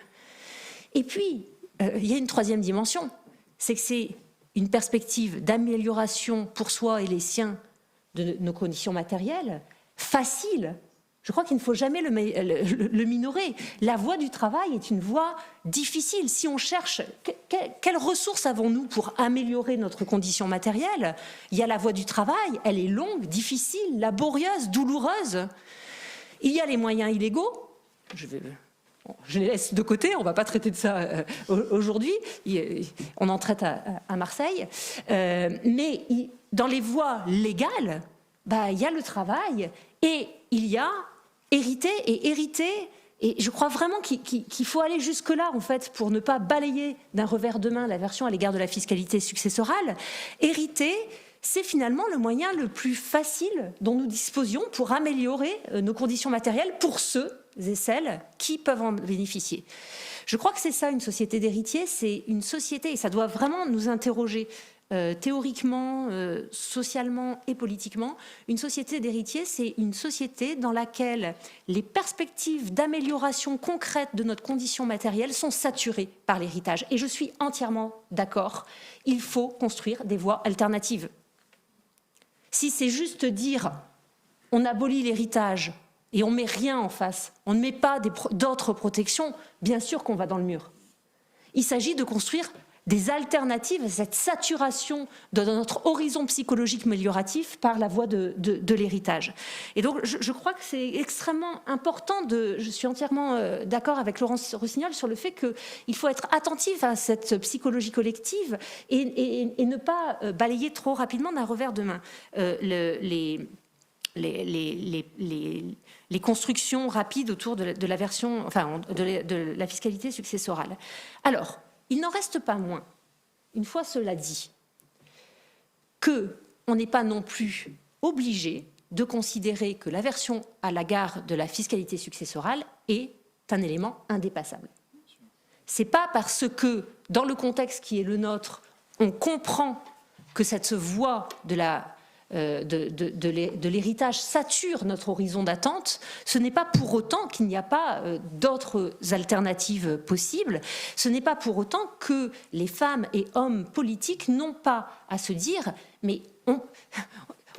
Et puis, il y a une troisième dimension. C'est que c'est une perspective d'amélioration pour soi et les siens de nos conditions matérielles, facile. Je crois qu'il ne faut jamais le minorer. La voie du travail est une voie difficile. Si on cherche, quelles ressources avons-nous pour améliorer notre condition matérielle? Il y a la voie du travail, elle est longue, difficile, laborieuse, douloureuse. Il y a les moyens illégaux. Je les laisse de côté, on ne va pas traiter de ça aujourd'hui. On en traite à Marseille. Mais dans les voies légales, il y a le travail et il y a hériter. Et je crois vraiment qu'il faut aller jusque-là, en fait, pour ne pas balayer d'un revers de main l'aversion à l'égard de la fiscalité successorale. Hériter, c'est finalement le moyen le plus facile dont nous disposions pour améliorer nos conditions matérielles pour ceux et celles qui peuvent en bénéficier. Je crois que c'est ça, une société d'héritiers, c'est une société, et ça doit vraiment nous interroger théoriquement, socialement et politiquement. Une société d'héritiers, c'est une société dans laquelle les perspectives d'amélioration concrète de notre condition matérielle sont saturées par l'héritage. Et je suis entièrement d'accord, il faut construire des voies alternatives. Si c'est juste dire on abolit l'héritage et on ne met rien en face, on ne met pas d'autres protections, bien sûr qu'on va dans le mur. Il s'agit de construire des alternatives à cette saturation de notre horizon psychologique amélioratif par la voie de l'héritage. Et donc, je crois que c'est extrêmement important je suis entièrement d'accord avec Laurence Rossignol sur le fait qu'il faut être attentif à cette psychologie collective et ne pas balayer trop rapidement d'un revers de main. Les constructions rapides autour de la version, enfin, de la fiscalité successorale. Alors, il n'en reste pas moins, une fois cela dit, qu'on n'est pas non plus obligé de considérer que l'aversion à l'égard de la fiscalité successorale est un élément indépassable. Ce n'est pas parce que, dans le contexte qui est le nôtre, on comprend que cette voie de l'héritage sature notre horizon d'attente, ce n'est pas pour autant qu'il n'y a pas d'autres alternatives possibles, ce n'est pas pour autant que les femmes et hommes politiques n'ont pas à se dire mais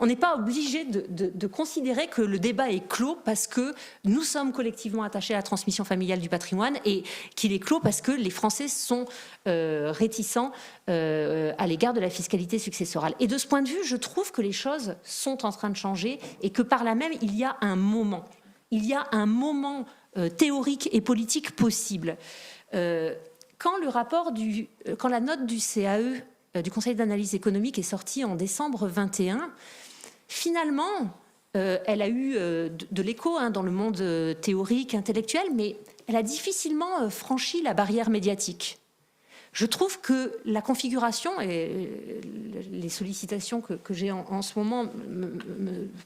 on n'est pas obligé de considérer que le débat est clos parce que nous sommes collectivement attachés à la transmission familiale du patrimoine et qu'il est clos parce que les Français sont réticents à l'égard de la fiscalité successorale. Et de ce point de vue, je trouve que les choses sont en train de changer et que par là même, il y a un moment théorique et politique possible. Quand la note du CAE du Conseil d'analyse économique est sortie en décembre 21. Finalement, elle a eu de l'écho dans le monde théorique, intellectuel, mais elle a difficilement franchi la barrière médiatique. Je trouve que la configuration et les sollicitations que j'ai en ce moment,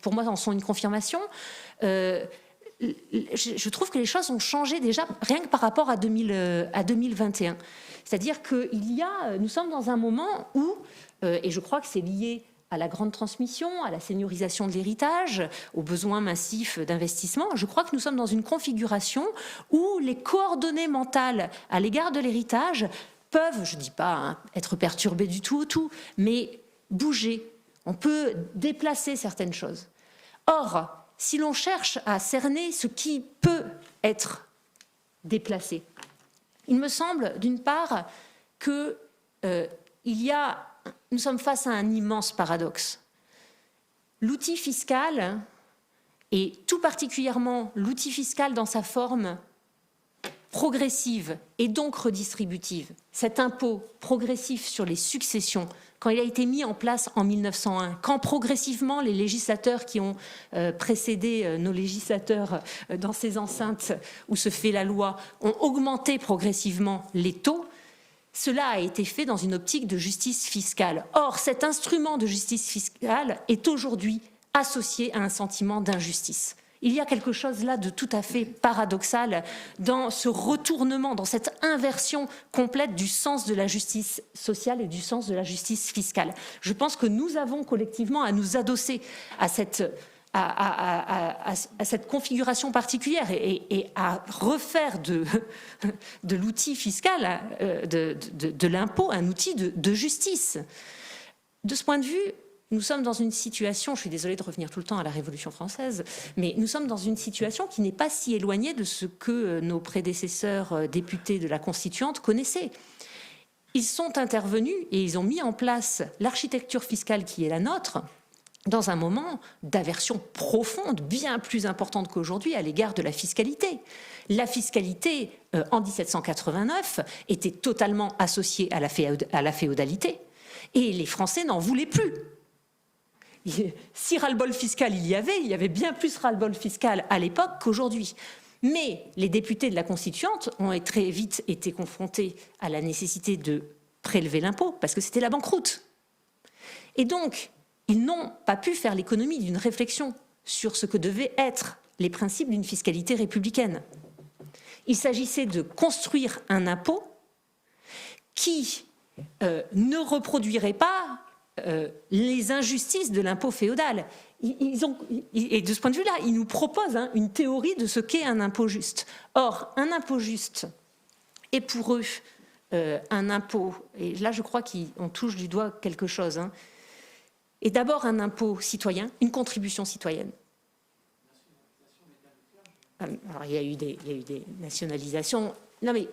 pour moi, en sont une confirmation. Je trouve que les choses ont changé déjà, rien que par rapport à 2021. C'est-à-dire que nous sommes dans un moment où, et je crois que c'est lié à la grande transmission, à la seniorisation de l'héritage, aux besoins massifs d'investissement, je crois que nous sommes dans une configuration où les coordonnées mentales à l'égard de l'héritage peuvent, je ne dis pas être perturbées du tout, mais bouger. On peut déplacer certaines choses. Or, si l'on cherche à cerner ce qui peut être déplacé, il me semble, d'une part, que nous sommes face à un immense paradoxe. L'outil fiscal, et tout particulièrement l'outil fiscal dans sa forme progressive et donc redistributive, cet impôt progressif sur les successions, quand il a été mis en place en 1901, quand progressivement les législateurs qui ont précédé nos législateurs dans ces enceintes où se fait la loi ont augmenté progressivement les taux, cela a été fait dans une optique de justice fiscale. Or, cet instrument de justice fiscale est aujourd'hui associé à un sentiment d'injustice. Il y a quelque chose là de tout à fait paradoxal dans ce retournement, dans cette inversion complète du sens de la justice sociale et du sens de la justice fiscale. Je pense que nous avons collectivement à nous adosser à cette configuration particulière et à refaire de l'outil fiscal, de l'impôt, un outil de justice. De ce point de vue, nous sommes dans une situation, je suis désolée de revenir tout le temps à la Révolution française, mais nous sommes dans une situation qui n'est pas si éloignée de ce que nos prédécesseurs députés de la Constituante connaissaient. Ils sont intervenus et ils ont mis en place l'architecture fiscale qui est la nôtre dans un moment d'aversion profonde, bien plus importante qu'aujourd'hui à l'égard de la fiscalité. La fiscalité, en 1789, était totalement associée à la féodalité et les Français n'en voulaient plus. Si ras-le-bol fiscal il y avait bien plus ras-le-bol fiscal à l'époque qu'aujourd'hui. Mais les députés de la Constituante ont très vite été confrontés à la nécessité de prélever l'impôt, parce que c'était la banqueroute. Et donc, ils n'ont pas pu faire l'économie d'une réflexion sur ce que devaient être les principes d'une fiscalité républicaine. Il s'agissait de construire un impôt qui ne reproduirait pas les injustices de l'impôt féodal. Et de ce point de vue-là, ils nous proposent une théorie de ce qu'est un impôt juste. Or, un impôt juste est pour eux un impôt, et là je crois qu'on touche du doigt quelque chose, est d'abord un impôt citoyen, une contribution citoyenne. Alors, il y a eu des nationalisations. Non, mais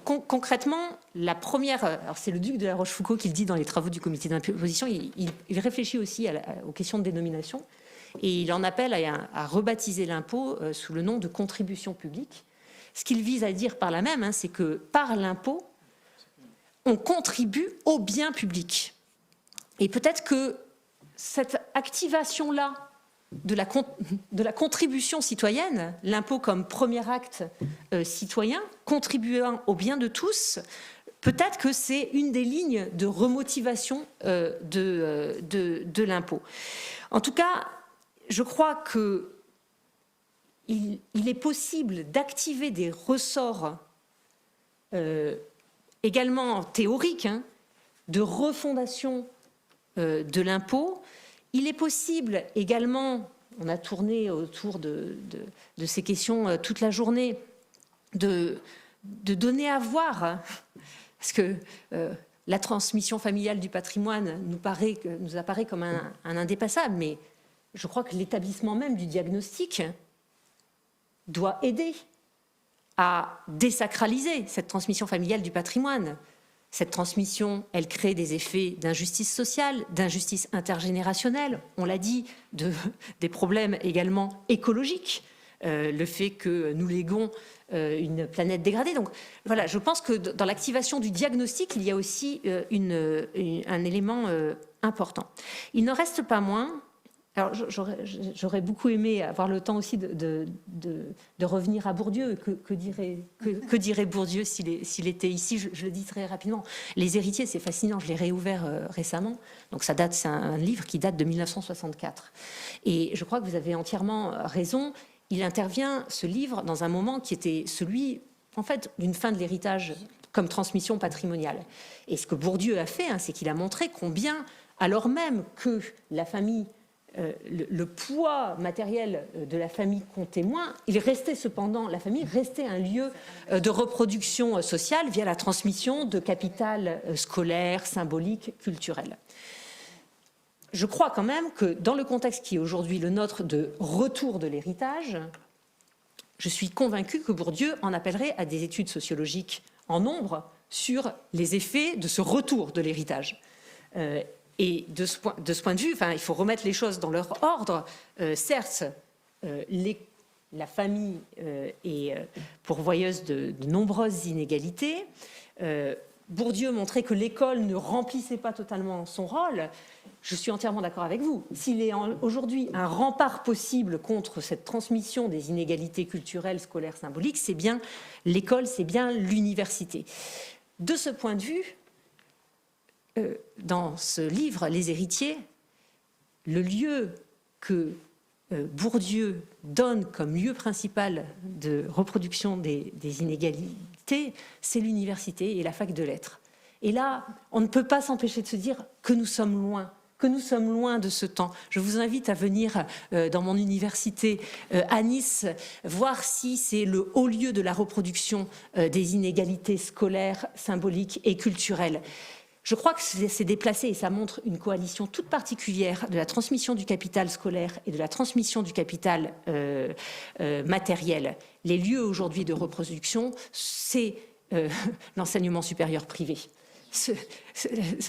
concrètement, la première... Alors, c'est le duc de la Rochefoucauld qui le dit dans les travaux du comité d'imposition. Il réfléchit aussi aux questions de dénomination. Et il en appelle à rebaptiser l'impôt sous le nom de contribution publique. Ce qu'il vise à dire par là même, c'est que par l'impôt, on contribue au bien public. Et peut-être que cette activation-là de la contribution citoyenne, l'impôt comme premier acte citoyen, contribuant au bien de tous, peut-être que c'est une des lignes de remotivation de l'impôt. En tout cas, je crois qu'il est possible d'activer des ressorts également théoriques de refondation de l'impôt. Il est possible également, on a tourné autour de ces questions toute la journée, de donner à voir, parce que la transmission familiale du patrimoine nous apparaît comme un indépassable, mais je crois que l'établissement même du diagnostic doit aider à désacraliser cette transmission familiale du patrimoine. Cette transmission, elle crée des effets d'injustice sociale, d'injustice intergénérationnelle, on l'a dit, des problèmes également écologiques. le fait que nous léguons une planète dégradée. Donc voilà, je pense que dans l'activation du diagnostic, il y a aussi un élément important. Il n'en reste pas moins. Alors, j'aurais beaucoup aimé avoir le temps aussi de revenir à Bourdieu. Que dirait Bourdieu s'il était ici? Je le dis très rapidement. Les héritiers, c'est fascinant. Je l'ai réouvert récemment. Donc, c'est un livre qui date de 1964. Et je crois que vous avez entièrement raison. Il intervient, ce livre, dans un moment qui était celui, en fait, d'une fin de l'héritage comme transmission patrimoniale. Et ce que Bourdieu a fait, c'est qu'il a montré combien, alors même que la famille... le poids matériel de la famille comptait moins, la famille restait un lieu de reproduction sociale via la transmission de capital scolaire, symbolique, culturel. Je crois quand même que dans le contexte qui est aujourd'hui le nôtre de retour de l'héritage, je suis convaincue que Bourdieu en appellerait à des études sociologiques en nombre sur les effets de ce retour de l'héritage. Et de ce point de vue, il faut remettre les choses dans leur ordre. Certes, la famille est pourvoyeuse de nombreuses inégalités. Bourdieu montrait que l'école ne remplissait pas totalement son rôle. Je suis entièrement d'accord avec vous. S'il est aujourd'hui un rempart possible contre cette transmission des inégalités culturelles, scolaires, symboliques, c'est bien l'école, c'est bien l'université. De ce point de vue, dans ce livre, Les héritiers, le lieu que Bourdieu donne comme lieu principal de reproduction des inégalités, c'est l'université et la fac de lettres. Et là, on ne peut pas s'empêcher de se dire que nous sommes loin de ce temps. Je vous invite à venir dans mon université à Nice, voir si c'est le haut lieu de la reproduction des inégalités scolaires, symboliques et culturelles. Je crois que c'est déplacé et ça montre une coalition toute particulière de la transmission du capital scolaire et de la transmission du capital matériel. Les lieux aujourd'hui de reproduction, c'est l'enseignement supérieur privé.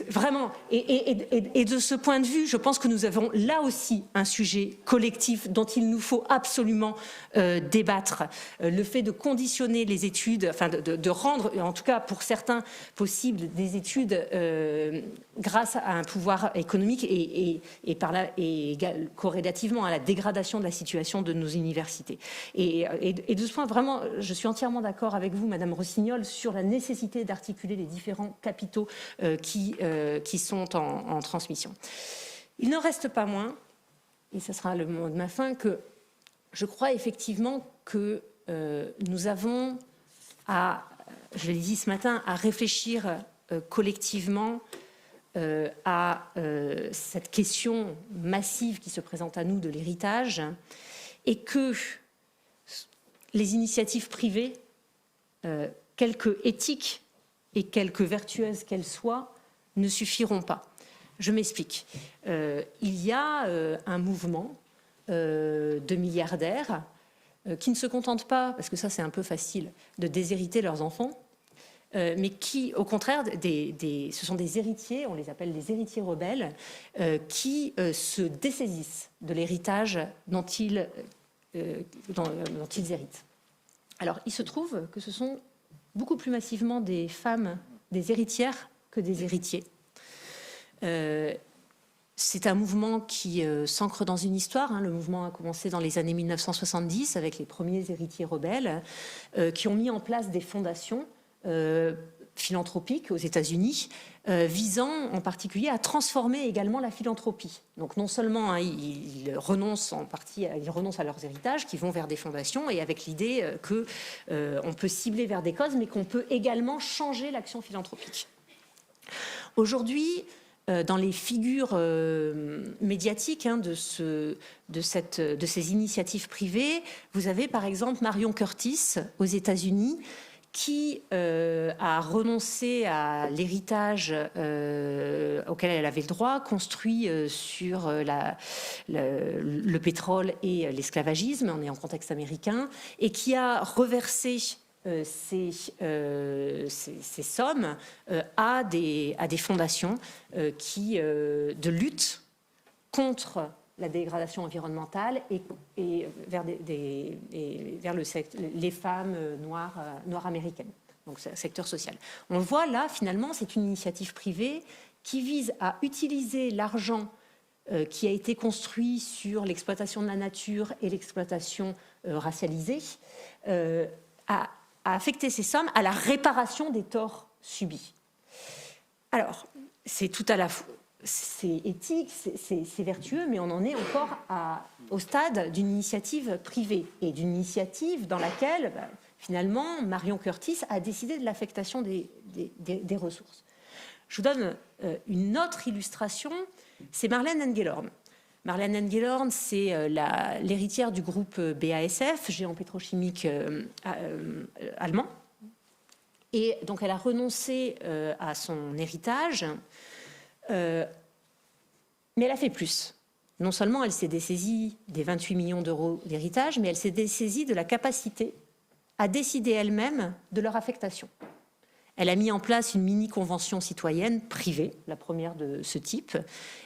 Vraiment, et de ce point de vue, je pense que nous avons là aussi un sujet collectif dont il nous faut absolument débattre. Le fait de conditionner les études, de rendre, en tout cas pour certains possibles, des études grâce à un pouvoir économique et corrélativement à la dégradation de la situation de nos universités. Et de ce point, vraiment, je suis entièrement d'accord avec vous, Madame Rossignol, sur la nécessité d'articuler les différents capitaux qui sont en transmission. Il n'en reste pas moins, et ce sera le mot de ma fin, que je crois effectivement que nous avons je l'ai dit ce matin, à réfléchir collectivement à cette question massive qui se présente à nous de l'héritage, et que les initiatives privées, quelque éthiques et quelque vertueuses qu'elles soient, ne suffiront pas. Je m'explique. Il y a un mouvement de milliardaires qui ne se contentent pas, parce que ça c'est un peu facile, de déshériter leurs enfants, mais qui, au contraire, ce sont des héritiers, on les appelle les héritiers rebelles, qui se dessaisissent de l'héritage dont ils héritent. Alors, il se trouve que ce sont beaucoup plus massivement des femmes, des héritières, que des héritiers. C'est un mouvement qui s'ancre dans une histoire. Le mouvement a commencé dans les années 1970 avec les premiers héritiers rebelles qui ont mis en place des fondations philanthropiques aux États-Unis visant en particulier à transformer également la philanthropie. Donc non seulement ils renoncent en partie, ils renoncent à leurs héritages qui vont vers des fondations et avec l'idée que on peut cibler vers des causes mais qu'on peut également changer l'action philanthropique. Aujourd'hui, dans les figures médiatiques de ces initiatives privées, vous avez par exemple Marion Curtis aux États-Unis qui a renoncé à l'héritage auquel elle avait le droit, construit sur le pétrole et l'esclavagisme, on est en contexte américain, et qui a reversé ces sommes à des fondations de lutte contre la dégradation environnementale et vers, vers les femmes noires américaines, donc secteur social. On le voit là, finalement, c'est une initiative privée qui vise à utiliser l'argent qui a été construit sur l'exploitation de la nature et l'exploitation racialisée, à affecter ces sommes à la réparation des torts subis. Alors, c'est tout à la fois, c'est éthique, c'est vertueux, mais on en est encore au stade d'une initiative privée et d'une initiative dans laquelle, finalement, Marion Curtis a décidé de l'affectation des ressources. Je vous donne une autre illustration, c'est Marlene Engelhorn. Marlene Engelhorn, c'est l'héritière du groupe BASF, géant pétrochimique allemand. Et donc, elle a renoncé à son héritage, mais elle a fait plus. Non seulement elle s'est dessaisie des 28 millions d'euros d'héritage, mais elle s'est dessaisie de la capacité à décider elle-même de leur affectation. Elle a mis en place une mini-convention citoyenne privée, la première de ce type.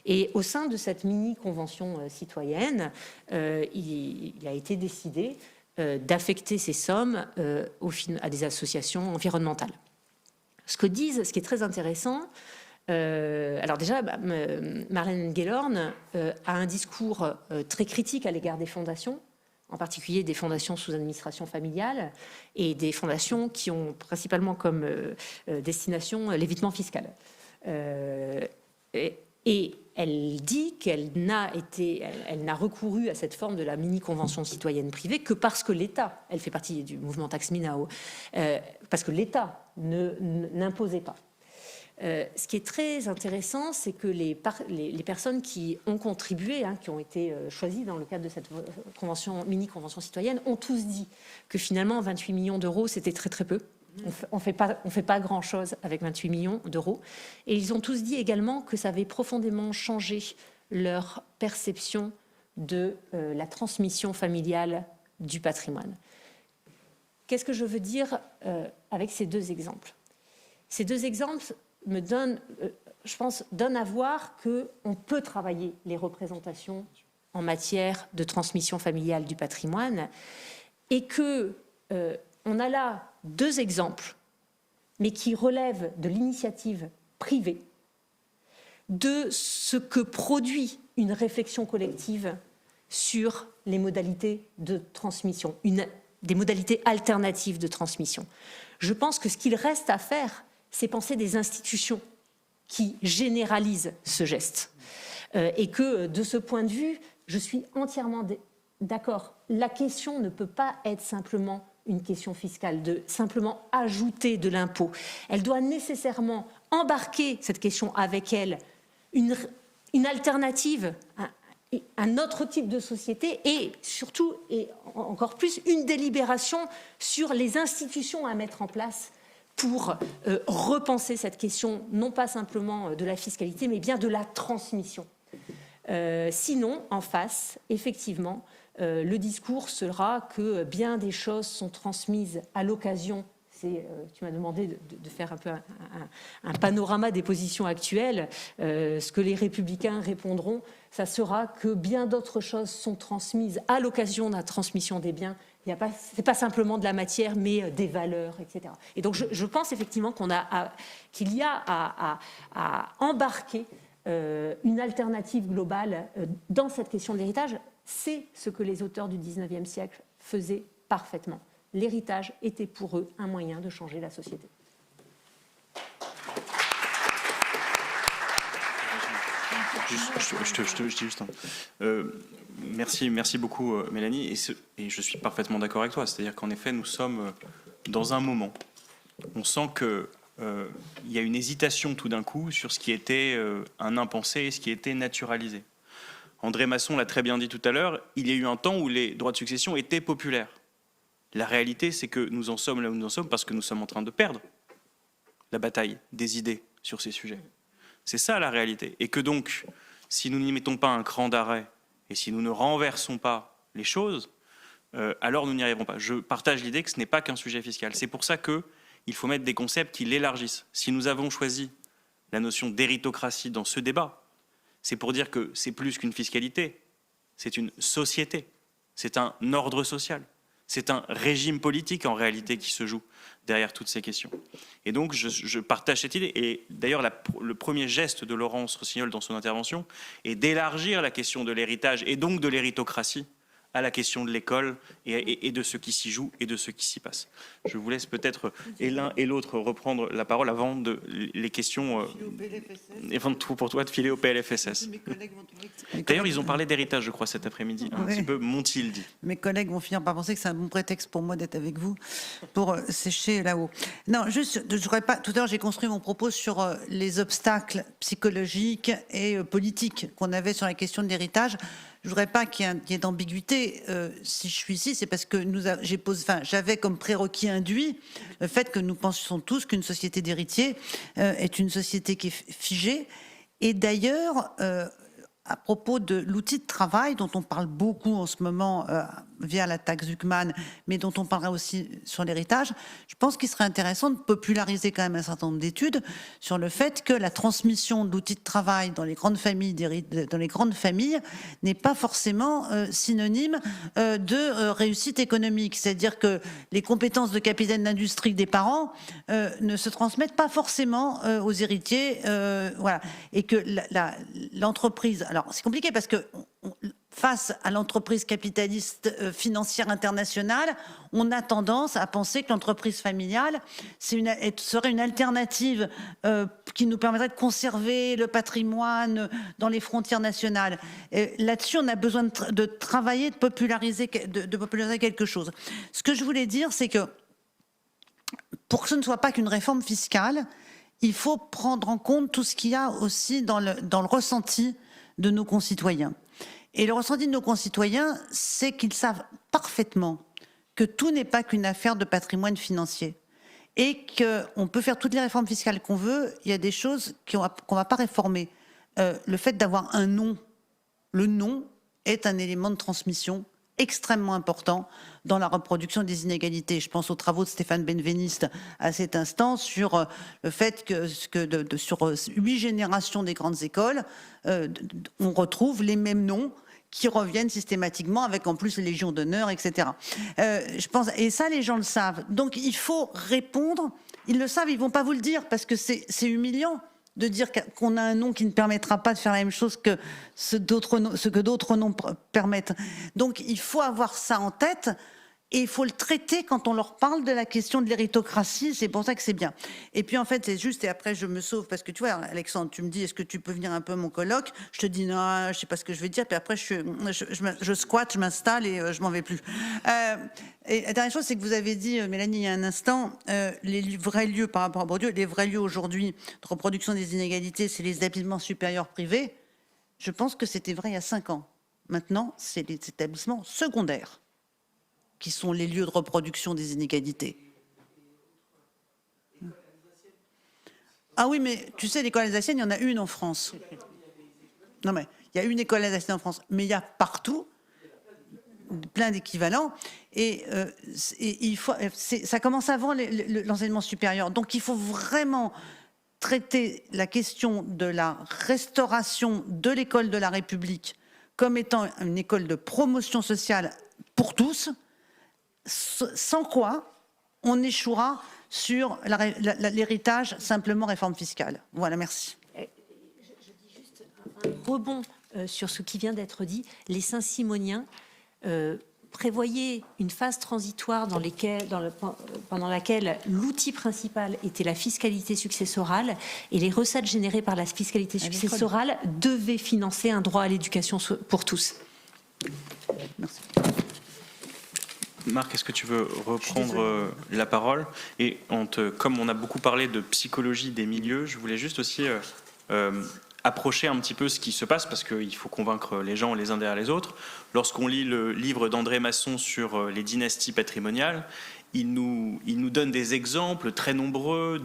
Et au sein de cette mini-convention citoyenne, il a été décidé d'affecter ces sommes à des associations environnementales. Ce qui est très intéressant, alors déjà, Marlene Engelhorn a un discours très critique à l'égard des fondations, en particulier des fondations sous administration familiale et des fondations qui ont principalement comme destination l'évitement fiscal. Et elle dit qu'elle n'a recouru à cette forme de la mini-convention citoyenne privée que parce que l'État, elle fait partie du mouvement Tax Me Now, parce que l'État n'imposait pas. Ce qui est très intéressant, c'est que les personnes qui ont contribué, qui ont été choisies dans le cadre de cette mini-convention citoyenne, ont tous dit que finalement 28 millions d'euros, c'était très très peu. On fait pas grand-chose avec 28 millions d'euros. Et ils ont tous dit également que ça avait profondément changé leur perception de la transmission familiale du patrimoine. Qu'est-ce que je veux dire avec ces deux exemples ? Ces deux exemples me donnent, je pense, donnent à voir qu'on peut travailler les représentations en matière de transmission familiale du patrimoine et que on a là deux exemples, mais qui relèvent de l'initiative privée, de ce que produit une réflexion collective sur les modalités de transmission, des modalités alternatives de transmission. Je pense que ce qu'il reste à faire, c'est penser des institutions qui généralisent ce geste. Et que, de ce point de vue, je suis entièrement d'accord. La question ne peut pas être simplement une question fiscale, de simplement ajouter de l'impôt. Elle doit nécessairement embarquer cette question avec elle, une alternative, un autre type de société et surtout, et encore plus, une délibération sur les institutions à mettre en place pour repenser cette question, non pas simplement de la fiscalité, mais bien de la transmission. Sinon, en face, effectivement, le discours sera que bien des choses sont transmises à l'occasion. Tu m'as demandé de faire un peu un panorama des positions actuelles. Ce que les Républicains répondront, ça sera que bien d'autres choses sont transmises à l'occasion de la transmission des biens. Ce n'est pas simplement de la matière, mais des valeurs, etc. Et donc, je pense effectivement qu'il y a à embarquer une alternative globale dans cette question de l'héritage. C'est ce que les auteurs du XIXe siècle faisaient parfaitement. L'héritage était pour eux un moyen de changer la société. Merci beaucoup Mélanie, et je suis parfaitement d'accord avec toi, c'est-à-dire qu'en effet nous sommes dans un moment, on sent qu'il y a une hésitation tout d'un coup sur ce qui était un impensé et ce qui était naturalisé. André Masson l'a très bien dit tout à l'heure, il y a eu un temps où les droits de succession étaient populaires. La réalité, c'est que nous en sommes là où nous en sommes parce que nous sommes en train de perdre la bataille des idées sur ces sujets. C'est ça la réalité. Et que donc, si nous n'y mettons pas un cran d'arrêt et si nous ne renversons pas les choses, alors nous n'y arriverons pas. Je partage l'idée que ce n'est pas qu'un sujet fiscal. C'est pour ça qu'il faut mettre des concepts qui l'élargissent. Si nous avons choisi la notion d'héritocratie dans ce débat, c'est pour dire que c'est plus qu'une fiscalité, c'est une société, c'est un ordre social, c'est un régime politique en réalité qui se joue derrière toutes ces questions. Et donc je partage cette idée. Et d'ailleurs le premier geste de Laurence Rossignol dans son intervention est d'élargir la question de l'héritage et donc de l'héritocratie à la question de l'école et de ce qui s'y joue et de ce qui s'y passe. Je vous laisse peut-être et l'un et l'autre reprendre la parole avant les questions, avant tout pour toi, de filer au PLFSS. D'ailleurs, ils ont parlé d'héritage, je crois, cet après-midi, un petit peu, m'ont-ils dit. Mes collègues vont finir par penser que c'est un bon prétexte pour moi d'être avec vous, pour sécher là-haut. Non, juste, je voudrais pas. Tout à l'heure, j'ai construit mon propos sur les obstacles psychologiques et politiques qu'on avait sur la question de l'héritage. Je voudrais pas qu'il y ait d'ambiguïté. Si je suis ici, c'est parce que j'avais comme prérequis induit le fait que nous pensons tous qu'une société d'héritiers est une société qui est figée. Et d'ailleurs, à propos de l'outil de travail dont on parle beaucoup en ce moment via la taxe Zuckman, mais dont on parlera aussi sur l'héritage, je pense qu'il serait intéressant de populariser quand même un certain nombre d'études sur le fait que la transmission de l'outil de travail dans les grandes familles, n'est pas forcément synonyme de réussite économique. C'est-à-dire que les compétences de capitaine d'industrie des parents ne se transmettent pas forcément aux héritiers, voilà, et que l'entreprise. Alors c'est compliqué parce que face à l'entreprise capitaliste financière internationale, on a tendance à penser que l'entreprise familiale serait une alternative qui nous permettrait de conserver le patrimoine dans les frontières nationales. Là-dessus, on a besoin de travailler, de populariser quelque chose. Ce que je voulais dire, c'est que pour que ce ne soit pas qu'une réforme fiscale, il faut prendre en compte tout ce qu'il y a aussi dans le ressenti de nos concitoyens. Et le ressenti de nos concitoyens, c'est qu'ils savent parfaitement que tout n'est pas qu'une affaire de patrimoine financier et qu'on peut faire toutes les réformes fiscales qu'on veut, il y a des choses qu'on ne va pas réformer. Le fait d'avoir un nom, le nom est un élément de transmission extrêmement important dans la reproduction des inégalités. Je pense aux travaux de Stéphane Benveniste à cet instant sur le fait que sur 8 générations des grandes écoles, on retrouve les mêmes noms qui reviennent systématiquement avec en plus les légions d'honneur, etc. Je pense, et ça les gens le savent. Donc il faut répondre. Ils le savent, ils vont pas vous le dire parce que c'est humiliant de dire qu'on a un nom qui ne permettra pas de faire la même chose que ce que d'autres noms permettent. Donc il faut avoir ça en tête et il faut le traiter quand on leur parle de la question de l'héritocratie. C'est pour ça que c'est bien. Et puis en fait, c'est juste, et après je me sauve parce que tu vois, Alexandre, tu me dis, est-ce que tu peux venir un peu à mon colloque? Je te dis non, je sais pas ce que je vais dire. Puis après, je squatte, je m'installe et je m'en vais plus. Et la dernière chose, c'est que vous avez dit, Mélanie, il y a un instant, les vrais lieux par rapport à Bourdieu, les vrais lieux aujourd'hui de reproduction des inégalités, c'est les établissements supérieurs privés. Je pense que c'était vrai il y a 5 ans. Maintenant, c'est les établissements secondaires qui sont les lieux de reproduction des inégalités. Ah oui, mais tu sais, l'école alsacienne, il y en a une en France. Non, mais il y a une école alsacienne en France, mais il y a partout plein d'équivalents. Et il faut, ça commence avant l'enseignement supérieur. Donc il faut vraiment traiter la question de la restauration de l'école de la République comme étant une école de promotion sociale pour tous, sans quoi on échouera sur l'héritage simplement réforme fiscale. Voilà, merci. Je dis juste un rebond sur ce qui vient d'être dit. Les Saint-Simoniens prévoyaient une phase transitoire pendant laquelle l'outil principal était la fiscalité successorale et les recettes générées par la fiscalité successorale devaient financer un droit à l'éducation pour tous. Merci. Marc, est-ce que tu veux reprendre la parole? Et comme on a beaucoup parlé de psychologie des milieux, je voulais juste aussi approcher un petit peu ce qui se passe, parce qu'il faut convaincre les gens les uns derrière les autres. Lorsqu'on lit le livre d'André Masson sur les dynasties patrimoniales, il nous donne des exemples très nombreux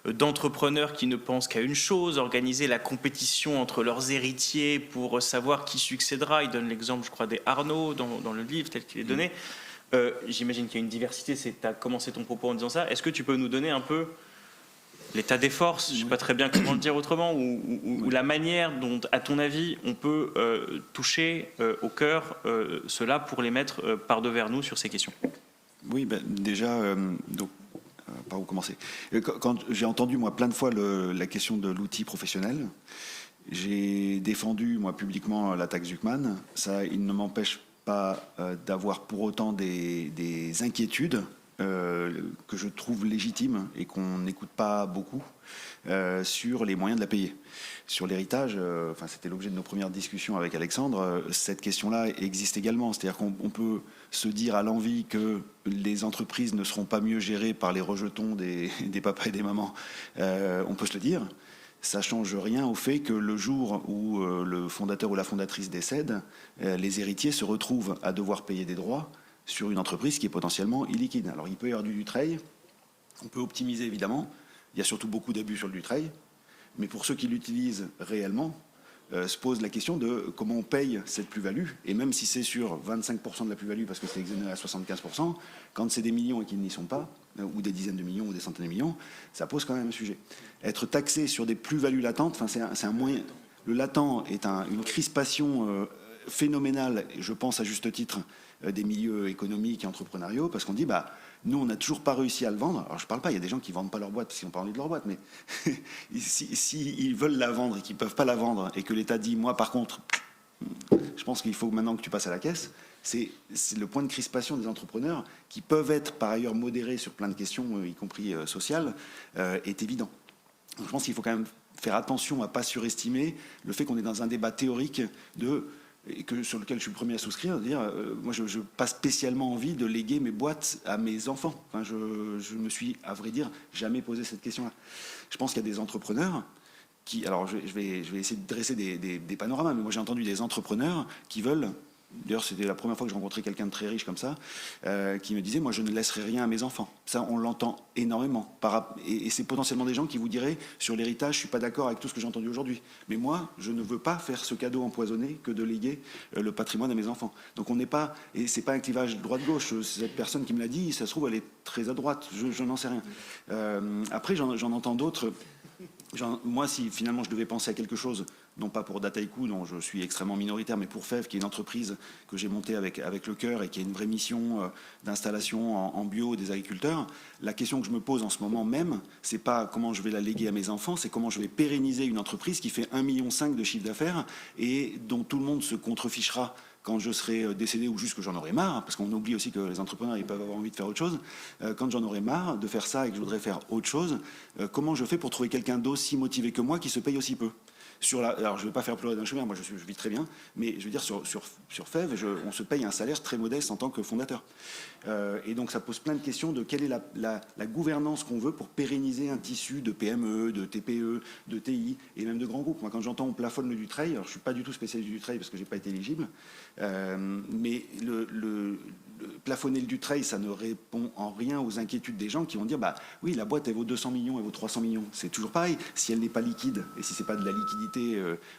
d'entrepreneurs qui ne pensent qu'à une chose, organiser la compétition entre leurs héritiers pour savoir qui succédera. Il donne l'exemple, je crois, des Arnaud dans le livre tel qu'il est donné. J'imagine qu'il y a une diversité, tu as commencé ton propos en disant ça. Est-ce que tu peux nous donner un peu l'état des forces, je ne sais pas très bien comment le dire autrement, ou la manière dont, à ton avis, on peut toucher au cœur ceux-là pour les mettre par devers nous sur ces questions. Oui, déjà, par où commencer? Quand j'ai entendu, moi, plein de fois la question de l'outil professionnel, j'ai défendu, moi, publiquement la taxe Zuckman. Ça, il ne m'empêche pas d'avoir pour autant des inquiétudes que je trouve légitimes et qu'on n'écoute pas beaucoup sur les moyens de la payer. Sur l'héritage, c'était l'objet de nos premières discussions avec Alexandre, cette question-là existe également. C'est-à-dire qu'on peut se dire à l'envi que les entreprises ne seront pas mieux gérées par les rejetons des papas et des mamans. On peut se le dire. Ça ne change rien au fait que le jour où le fondateur ou la fondatrice décède, les héritiers se retrouvent à devoir payer des droits sur une entreprise qui est potentiellement illiquide. Alors il peut y avoir du Dutreil, on peut optimiser évidemment, il y a surtout beaucoup d'abus sur le Dutreil, mais pour ceux qui l'utilisent réellement, se pose la question de comment on paye cette plus-value, et même si c'est sur 25% de la plus-value parce que c'est exonéré à 75%, quand c'est des millions et qu'ils n'y sont pas, ou des dizaines de millions ou des centaines de millions, ça pose quand même un sujet. Être taxé sur des plus-values latentes, c'est un moyen. Le latent est une crispation phénoménale, je pense à juste titre, des milieux économiques et entrepreneuriaux, parce qu'on dit, nous, on n'a toujours pas réussi à le vendre. Alors, je ne parle pas, il y a des gens qui ne vendent pas leur boîte parce qu'ils n'ont pas envie de leur boîte, mais s'ils veulent la vendre et qu'ils ne peuvent pas la vendre, et que l'État dit, moi, par contre, je pense qu'il faut maintenant que tu passes à la caisse, c'est le point de crispation des entrepreneurs, qui peuvent être par ailleurs modérés sur plein de questions, y compris sociales, est évident. Donc, je pense qu'il faut quand même faire attention à ne pas surestimer le fait qu'on est dans un débat théorique sur lequel je suis le premier à souscrire, de dire, moi je n'ai pas spécialement envie de léguer mes boîtes à mes enfants. Je me suis, à vrai dire, jamais posé cette question-là. Je pense qu'il y a des entrepreneurs qui, alors je vais essayer de dresser des panoramas, mais moi j'ai entendu des entrepreneurs qui veulent, d'ailleurs c'était la première fois que je rencontrais quelqu'un de très riche comme ça, qui me disait, moi je ne laisserai rien à mes enfants. Ça on l'entend énormément. Et c'est potentiellement des gens qui vous diraient, sur l'héritage, je ne suis pas d'accord avec tout ce que j'ai entendu aujourd'hui. Mais moi, je ne veux pas faire ce cadeau empoisonné que de léguer le patrimoine à mes enfants. Donc on n'est pas, et c'est pas un clivage droite-gauche, cette personne qui me l'a dit, ça se trouve elle est très à droite, je n'en sais rien. Après j'en entends d'autres. Moi, si finalement je devais penser à quelque chose, non pas pour Dataiku, dont je suis extrêmement minoritaire, mais pour FEV, qui est une entreprise que j'ai montée avec le cœur et qui a une vraie mission d'installation en bio des agriculteurs, la question que je me pose en ce moment même, c'est pas comment je vais la léguer à mes enfants, c'est comment je vais pérenniser une entreprise qui fait 1,5 million de chiffre d'affaires et dont tout le monde se contrefichera quand je serai décédé ou juste que j'en aurai marre, parce qu'on oublie aussi que les entrepreneurs ils peuvent avoir envie de faire autre chose, quand j'en aurai marre de faire ça et que je voudrais faire autre chose, comment je fais pour trouver quelqu'un d'aussi motivé que moi qui se paye aussi peu? Alors je ne vais pas faire pleurer d'un chemin, moi je vis très bien, mais je veux dire sur FEV, on se paye un salaire très modeste en tant que fondateur. Et donc ça pose plein de questions de quelle est la gouvernance qu'on veut pour pérenniser un tissu de PME, de TPE, de TI et même de grands groupes. Moi quand j'entends on plafonne le Dutreil, alors je ne suis pas du tout spécialiste du Dutreil parce que je n'ai pas été éligible, mais plafonner le Dutreil, ça ne répond en rien aux inquiétudes des gens qui vont dire oui, la boîte elle vaut 200 millions, elle vaut 300 millions. C'est toujours pareil. Si elle n'est pas liquide et si c'est pas de la liquidité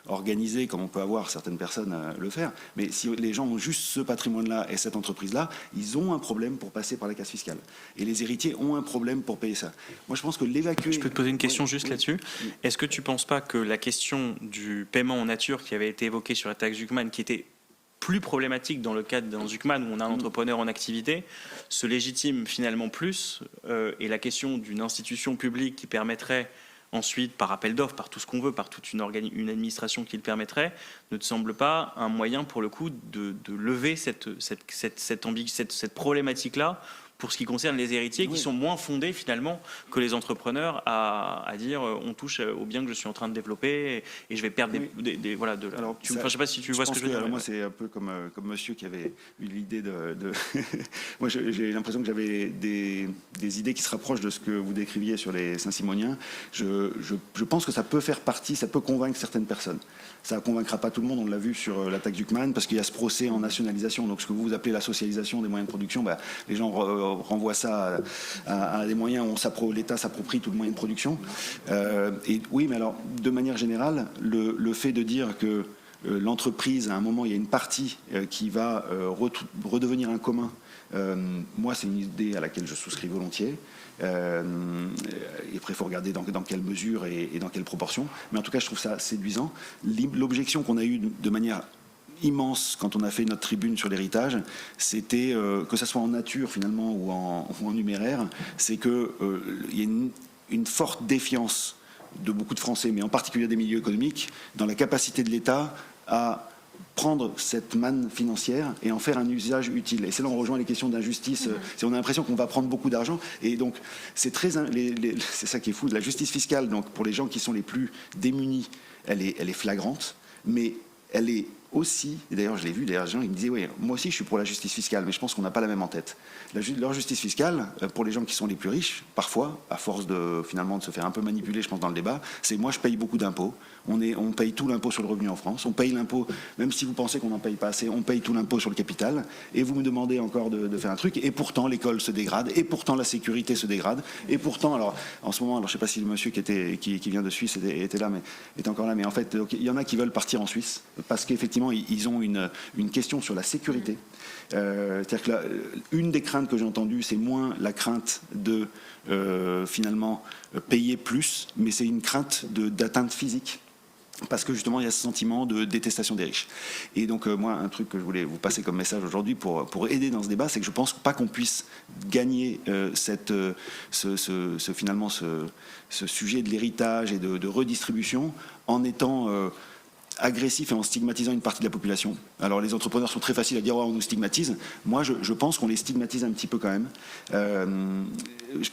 organisée comme on peut avoir certaines personnes le faire, mais si les gens ont juste ce patrimoine-là et cette entreprise-là, ils ont un problème pour passer par la casse fiscale. Et les héritiers ont un problème pour payer ça. Moi, je pense que l'évacuer. Je peux te poser une question juste là-dessus. Est-ce que tu ne penses pas que la question du paiement en nature qui avait été évoquée sur la taxe Zuckman, qui était plus problématique dans le cadre d'un Zuckman où on a un entrepreneur en activité, se légitime finalement plus, et la question d'une institution publique qui permettrait ensuite, par appel d'offres, par tout ce qu'on veut, par toute une administration qui le permettrait, ne te semble pas un moyen pour le coup de lever cette problématique-là pour ce qui concerne les héritiers qui sont moins fondés finalement que les entrepreneurs à dire on touche au bien que je suis en train de développer et je vais perdre Alors, je ne sais pas si tu vois ce que je veux dire. Moi, c'est un peu comme monsieur qui avait eu l'idée de moi, j'ai l'impression que j'avais des idées qui se rapprochent de ce que vous décriviez sur les Saint-Simoniens. Je pense que ça peut faire partie, ça peut convaincre certaines personnes. Ça ne convaincra pas tout le monde, on l'a vu sur la taxe Zuckman, parce qu'il y a ce procès en nationalisation. Donc ce que vous appelez la socialisation des moyens de production, les gens renvoient ça à des moyens où l'État s'approprie tout le moyen de production. Et oui, mais alors, de manière générale, le fait de dire que l'entreprise, à un moment, il y a une partie qui va redevenir un commun. Moi, c'est une idée à laquelle je souscris volontiers. Et après, il faut regarder dans quelle mesure et dans quelle proportion. Mais en tout cas, je trouve ça séduisant. L'objection qu'on a eue de manière immense quand on a fait notre tribune sur l'héritage, c'était que ça soit en nature finalement ou en numéraire, c'est qu'il y a une forte défiance de beaucoup de Français, mais en particulier des milieux économiques, dans la capacité de l'État à prendre cette manne financière et en faire un usage utile. Et c'est là on rejoint les questions d'injustice. On a l'impression qu'on va prendre beaucoup d'argent. Et donc, c'est ça qui est fou. La justice fiscale, donc, pour les gens qui sont les plus démunis, elle est flagrante, mais elle est aussi, et d'ailleurs je l'ai vu, d'ailleurs les gens ils me disaient oui, moi aussi je suis pour la justice fiscale, mais je pense qu'on n'a pas la même en tête. Leur justice fiscale, pour les gens qui sont les plus riches, parfois, à force finalement de se faire un peu manipuler, je pense, dans le débat, c'est moi je paye beaucoup d'impôts, on paye tout l'impôt sur le revenu en France, on paye l'impôt, même si vous pensez qu'on n'en paye pas assez, on paye tout l'impôt sur le capital, et vous me demandez encore de faire un truc, et pourtant l'école se dégrade, et pourtant la sécurité se dégrade, et pourtant, alors en ce moment, alors je ne sais pas si le monsieur qui vient de Suisse était là, mais était encore là, mais en fait, donc, il y en a qui veulent partir en Suisse, parce qu'effectivement, ils ont une question sur la sécurité. C'est-à-dire que une des craintes que j'ai entendues, c'est moins la crainte de finalement payer plus, mais c'est une crainte d'atteinte physique. Parce que justement, il y a ce sentiment de détestation des riches. Et donc, moi, un truc que je voulais vous passer comme message aujourd'hui pour aider dans ce débat, c'est que je pense pas qu'on puisse gagner finalement ce sujet de l'héritage et de redistribution en étant agressif et en stigmatisant une partie de la population. Alors les entrepreneurs sont très faciles à dire, oh, on nous stigmatise. Moi, je pense qu'on les stigmatise un petit peu quand même.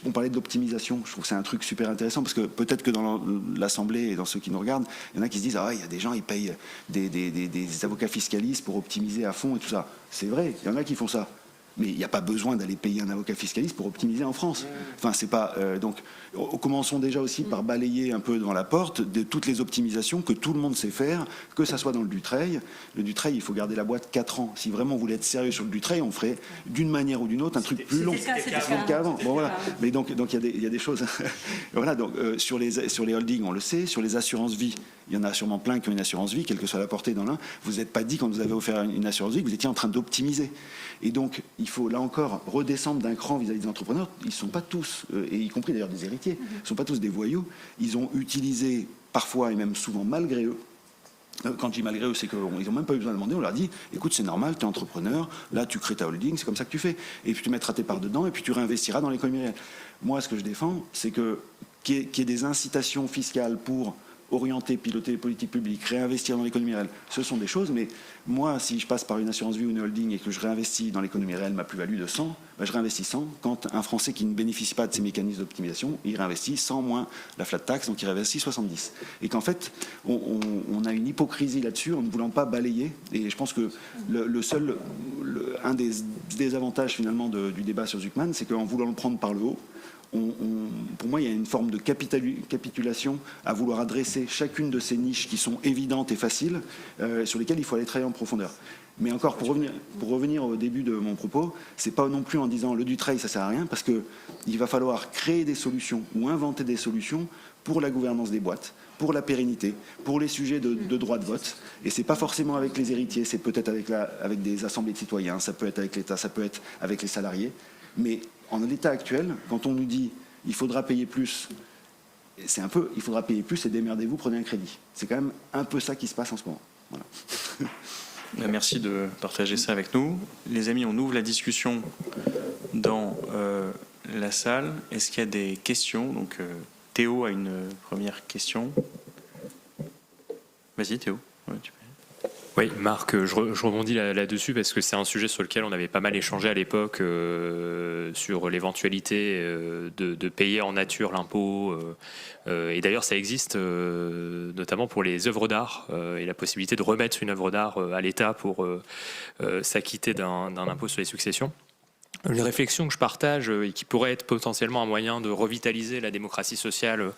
On parlait d'optimisation. Je trouve que c'est un truc super intéressant parce que peut-être que dans l'Assemblée et dans ceux qui nous regardent, il y en a qui se disent, ah, il y a des gens, ils payent des avocats fiscalistes pour optimiser à fond et tout ça. C'est vrai, il y en a qui font ça. Mais il n'y a pas besoin d'aller payer un avocat fiscaliste pour optimiser en France. Enfin, c'est pas. Donc, commençons déjà aussi par balayer un peu devant la porte de toutes les optimisations que tout le monde sait faire, que ça soit dans le Dutreil. Le Dutreil, il faut garder la boîte 4 ans. Si vraiment on voulait être sérieux sur le Dutreil, on ferait d'une manière ou d'une autre un truc plus long qu'avant. Bon, voilà. Mais donc il y a des choses. Voilà. Donc sur les holdings, on le sait. Sur les assurances vie, il y en a sûrement plein qui ont une assurance vie, quelle que soit la portée dans l'un. Vous n'êtes pas dit quand vous avez offert une assurance vie que vous étiez en train d'optimiser. Et donc, il faut là encore redescendre d'un cran vis-à-vis des entrepreneurs. Ils ne sont pas tous, et y compris d'ailleurs des héritiers, ils ne sont pas tous des voyous. Ils ont utilisé parfois et même souvent malgré eux. Quand je dis malgré eux, c'est qu'ils n'ont même pas eu besoin de demander. On leur dit, écoute, c'est normal, tu es entrepreneur, là tu crées ta holding, c'est comme ça que tu fais. Et puis tu mettras tes parts dedans et puis tu réinvestiras dans l'économie réelle. Moi, ce que je défends, c'est qu'il y ait des incitations fiscales pour orienter, piloter les politiques publiques, réinvestir dans l'économie réelle, ce sont des choses, mais moi, si je passe par une assurance vie ou une holding et que je réinvestis dans l'économie réelle ma plus-value de 100, ben je réinvestis 100. Quand un Français qui ne bénéficie pas de ces mécanismes d'optimisation, il réinvestit 100 moins la flat tax, donc il réinvestit 70. Et qu'en fait, on a une hypocrisie là-dessus en ne voulant pas balayer. Et je pense que un des avantages finalement du débat sur Zucman, c'est qu'en voulant le prendre par le haut, pour moi, il y a une forme de capitulation à vouloir adresser chacune de ces niches qui sont évidentes et faciles, sur lesquelles il faut aller travailler en profondeur. Mais encore, pour revenir au début de mon propos, c'est pas non plus en disant le Dutreil, ça sert à rien, parce qu'il va falloir créer des solutions ou inventer des solutions pour la gouvernance des boîtes, pour la pérennité, pour les sujets de droit de vote. Et c'est pas forcément avec les héritiers, c'est peut-être avec des assemblées de citoyens, ça peut être avec l'État, ça peut être avec les salariés. Mais en l'état actuel, quand on nous dit il faudra payer plus, c'est un peu il faudra payer plus et démerdez-vous, prenez un crédit. C'est quand même un peu ça qui se passe en ce moment. Voilà. Merci de partager ça avec nous. Les amis, on ouvre la discussion dans la salle. Est-ce qu'il y a des questions? Donc, Théo a une première question. Vas-y, Théo. Ouais, tu peux. Oui, Marc, je rebondis là-dessus parce que c'est un sujet sur lequel on avait pas mal échangé à l'époque sur l'éventualité de payer en nature l'impôt. Et d'ailleurs, ça existe notamment pour les œuvres d'art et la possibilité de remettre une œuvre d'art à l'État pour s'acquitter d'un impôt sur les successions. Une réflexion que je partage et qui pourrait être potentiellement un moyen de revitaliser la démocratie sociale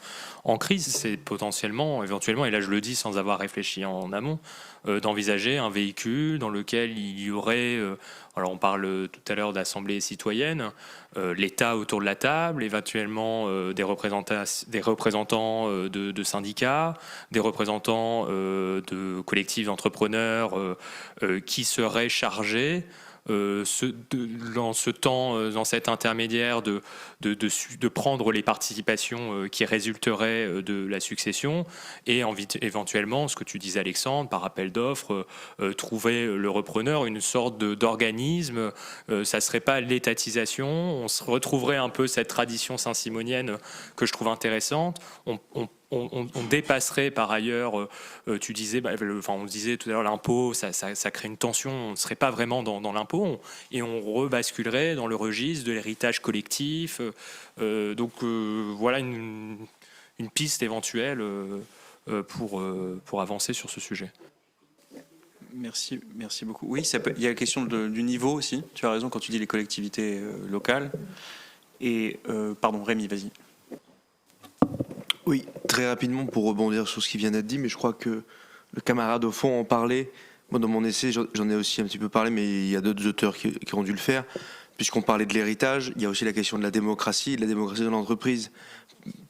en crise, c'est potentiellement, éventuellement, et là je le dis sans avoir réfléchi en amont, d'envisager un véhicule dans lequel il y aurait, alors on parle tout à l'heure d'assemblée citoyenne, l'État autour de la table, éventuellement des représentants de syndicats, des représentants de collectifs d'entrepreneurs qui seraient chargés dans cet intermédiaire de prendre les participations qui résulteraient de la succession et éventuellement, ce que tu disais Alexandre, par appel d'offres, trouver le repreneur, une sorte d'organisme. Ça ne serait pas l'étatisation, on se retrouverait un peu cette tradition saint-simonienne que je trouve intéressante. On dépasserait par ailleurs, tu disais, on disait tout à l'heure, l'impôt, ça crée une tension, on ne serait pas vraiment dans l'impôt, et on rebasculerait dans le registre de l'héritage collectif. Voilà une piste éventuelle pour avancer sur ce sujet. Merci beaucoup. Oui, il y a la question du niveau aussi. Tu as raison quand tu dis les collectivités locales. Et pardon, Rémi, vas-y. Oui, très rapidement pour rebondir sur ce qui vient d'être dit, mais je crois que le camarade au fond en parlait. Moi, dans mon essai, j'en ai aussi un petit peu parlé, mais il y a d'autres auteurs qui ont dû le faire. Puisqu'on parlait de l'héritage, il y a aussi la question de la démocratie de l'entreprise.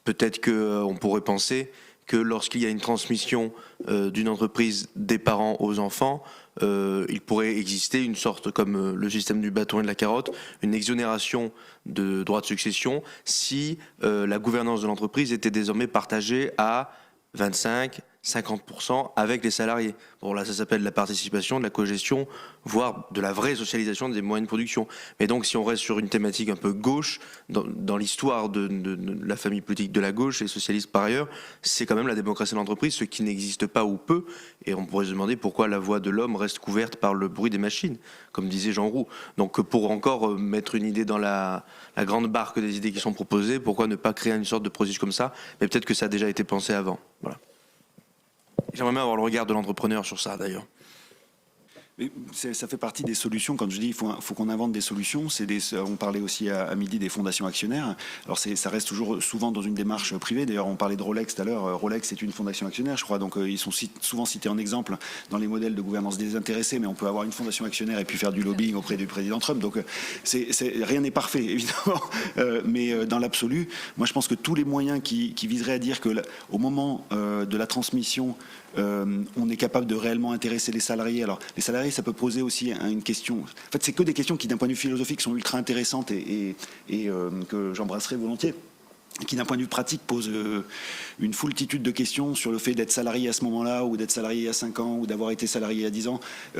Peut-être qu'on pourrait penser que lorsqu'il y a une transmission d'une entreprise des parents aux enfants, il pourrait exister une sorte, comme le système du bâton et de la carotte, une exonération de droits de succession si la gouvernance de l'entreprise était désormais partagée à 25-50% avec les salariés. Bon, là, ça s'appelle la participation, de la cogestion, voire de la vraie socialisation des moyens de production. Mais donc, si on reste sur une thématique un peu gauche, dans l'histoire de la famille politique de la gauche et socialiste par ailleurs, c'est quand même la démocratie de l'entreprise, ce qui n'existe pas ou peu. Et on pourrait se demander pourquoi la voix de l'homme reste couverte par le bruit des machines, comme disait Jean Roux. Donc, pour encore mettre une idée dans la grande barque des idées qui sont proposées, pourquoi ne pas créer une sorte de processus comme ça? Mais peut-être que ça a déjà été pensé avant. Voilà. J'aimerais bien avoir le regard de l'entrepreneur sur ça, d'ailleurs. Mais ça fait partie des solutions. Quand je dis il faut qu'on invente des solutions, on parlait aussi à midi des fondations actionnaires. Alors ça reste toujours souvent dans une démarche privée. D'ailleurs, on parlait de Rolex tout à l'heure. Rolex est une fondation actionnaire, je crois. Donc ils sont souvent cités en exemple dans les modèles de gouvernance désintéressée. Mais on peut avoir une fondation actionnaire et puis faire du lobbying auprès du président Trump. Donc rien n'est parfait, évidemment. Mais dans l'absolu, moi je pense que tous les moyens qui viseraient à dire que au moment de la transmission, on est capable de réellement intéresser les salariés. Alors, les salariés, ça peut poser aussi une question. En fait, c'est que des questions qui, d'un point de vue philosophique, sont ultra intéressantes et que j'embrasserai volontiers. Qui d'un point de vue pratique pose une foultitude de questions sur le fait d'être salarié à ce moment-là ou d'être salarié à 5 ans ou d'avoir été salarié à 10 ans.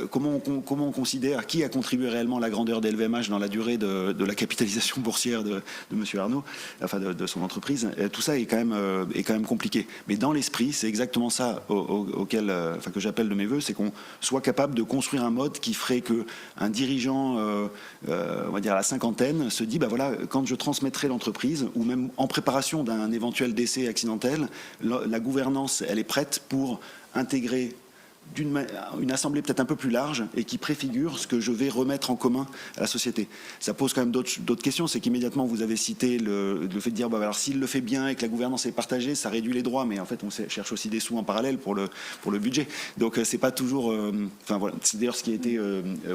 Comment on considère qui a contribué réellement à la grandeur d'LVMH dans la durée de la capitalisation boursière de M. Arnault, enfin de son entreprise. Tout ça est quand même compliqué. Mais dans l'esprit, c'est exactement ça que j'appelle de mes voeux, c'est qu'on soit capable de construire un mode qui ferait qu'un dirigeant, on va dire à la cinquantaine, se dit, bah voilà, quand je transmettrai l'entreprise, ou même en préparation d'un éventuel décès accidentel, la gouvernance, elle est prête pour intégrer une assemblée peut-être un peu plus large et qui préfigure ce que je vais remettre en commun à la société. Ça pose quand même d'autres questions, c'est qu'immédiatement vous avez cité le fait de dire bah, alors s'il le fait bien et que la gouvernance est partagée, ça réduit les droits, mais en fait on cherche aussi des sous en parallèle pour le budget. Donc c'est pas toujours... voilà, c'est d'ailleurs ce qui a été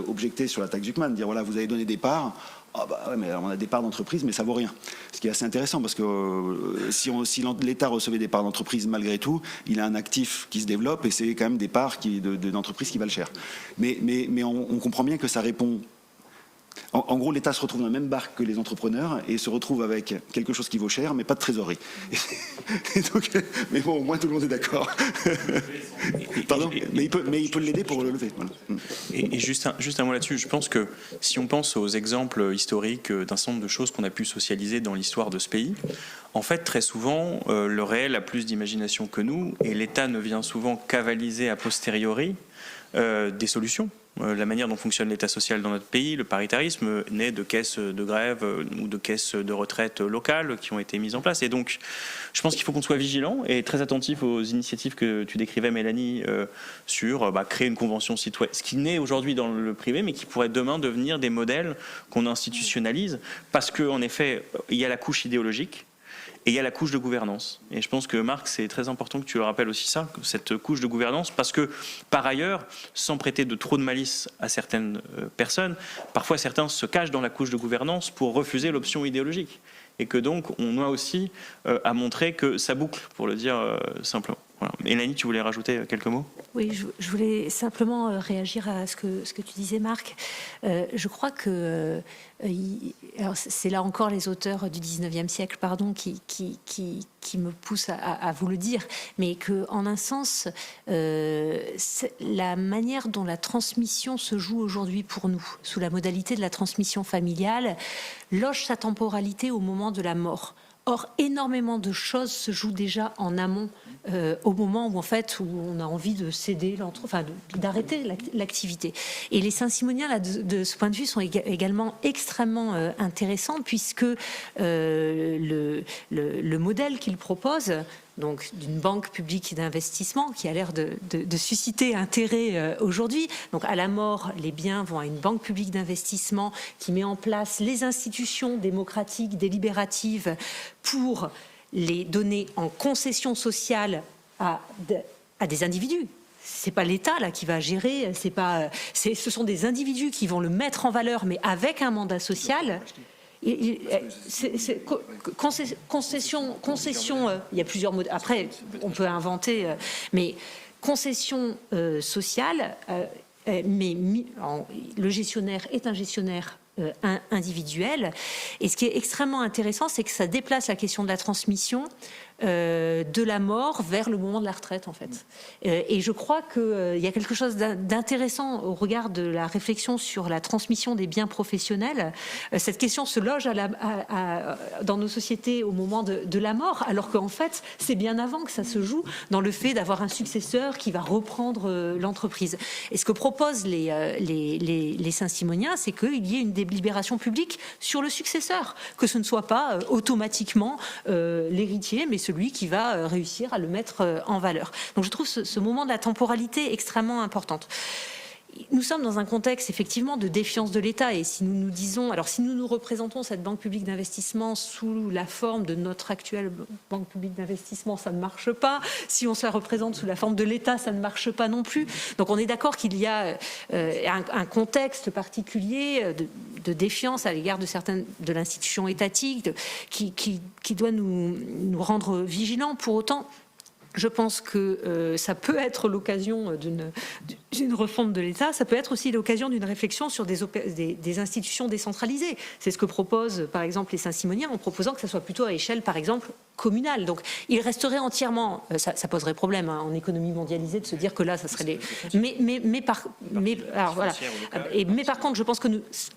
objecté sur la taxe Zuckman, dire voilà, vous avez donné des parts. Ah bah ouais, mais on a des parts d'entreprise, mais ça vaut rien. Ce qui est assez intéressant parce que si l'État recevait des parts d'entreprise, malgré tout, il a un actif qui se développe et c'est quand même des parts d'entreprise qui valent cher. Mais on comprend bien que ça répond. En gros, l'État se retrouve dans la même barque que les entrepreneurs et se retrouve avec quelque chose qui vaut cher, mais pas de trésorerie. Mais bon, au moins tout le monde est d'accord. Pardon, mais il peut l'aider pour le lever. Voilà. Et juste un mot là-dessus. Je pense que si on pense aux exemples historiques d'un certain nombre de choses qu'on a pu socialiser dans l'histoire de ce pays, en fait, très souvent, le réel a plus d'imagination que nous et l'État ne vient souvent qu'avaliser a posteriori des solutions. La manière dont fonctionne l'État social dans notre pays, le paritarisme, naît de caisses de grève ou de caisses de retraite locales qui ont été mises en place. Et donc, je pense qu'il faut qu'on soit vigilant et très attentif aux initiatives que tu décrivais, Mélanie, sur créer une convention citoyenne, ce qui naît aujourd'hui dans le privé, mais qui pourrait demain devenir des modèles qu'on institutionnalise, parce qu'en effet, il y a la couche idéologique. Et il y a la couche de gouvernance. Et je pense que Marc, c'est très important que tu le rappelles aussi ça, cette couche de gouvernance, parce que par ailleurs, sans prêter de trop de malice à certaines personnes, parfois certains se cachent dans la couche de gouvernance pour refuser l'option idéologique. Et que donc on doit aussi à montrer que ça boucle, pour le dire simplement. Voilà. Mélanie, tu voulais rajouter quelques mots ? Oui, je voulais simplement réagir à ce que tu disais, Marc. Je crois que alors c'est là encore les auteurs du 19e siècle, pardon, qui me poussent à vous le dire, mais qu'en un sens, la manière dont la transmission se joue aujourd'hui pour nous, sous la modalité de la transmission familiale, loge sa temporalité au moment de la mort. Or, énormément de choses se jouent déjà en amont, au moment où, en fait, où on a envie de céder, d'arrêter l'activité. Et les Saint-Simoniens, là, de ce point de vue, sont également extrêmement intéressants, puisque le modèle qu'ils proposent, donc d'une banque publique d'investissement qui a l'air de susciter intérêt aujourd'hui. Donc à la mort, les biens vont à une banque publique d'investissement qui met en place les institutions démocratiques, délibératives pour les donner en concession sociale à des individus. C'est pas l'État là qui va gérer, ce sont des individus qui vont le mettre en valeur, mais avec un mandat social. Concession, il y a plusieurs mots. Après, on peut inventer, mais concession sociale, mais le gestionnaire est un gestionnaire individuel. Et ce qui est extrêmement intéressant, c'est que ça déplace la question de la transmission de la mort vers le moment de la retraite, en fait. Et je crois qu'il y a quelque chose d'intéressant au regard de la réflexion sur la transmission des biens professionnels. Cette question se loge dans nos sociétés au moment de la mort, alors qu'en fait, c'est bien avant que ça se joue dans le fait d'avoir un successeur qui va reprendre l'entreprise. Et ce que proposent les Saint-Simoniens, c'est qu'il y ait une délibération publique sur le successeur, que ce ne soit pas automatiquement l'héritier, mais celui qui va réussir à le mettre en valeur. Donc je trouve ce moment de la temporalité extrêmement importante. Nous sommes dans un contexte effectivement de défiance de l'État, et si nous nous représentons cette banque publique d'investissement sous la forme de notre actuelle banque publique d'investissement, ça ne marche pas. Si on se la représente sous la forme de l'État, ça ne marche pas non plus. Donc on est d'accord qu'il y a un contexte particulier de défiance à l'égard de l'institution étatique qui doit nous rendre vigilants. Pour autant, je pense que ça peut être l'occasion d'une refonte de l'État, ça peut être aussi l'occasion d'une réflexion sur des institutions décentralisées. C'est ce que proposent par exemple les Saint-Simoniens, en proposant que ça soit plutôt à échelle par exemple communale. Donc il resterait entièrement, ça poserait problème en économie mondialisée de se dire que là ça serait les... Mais par contre je pense que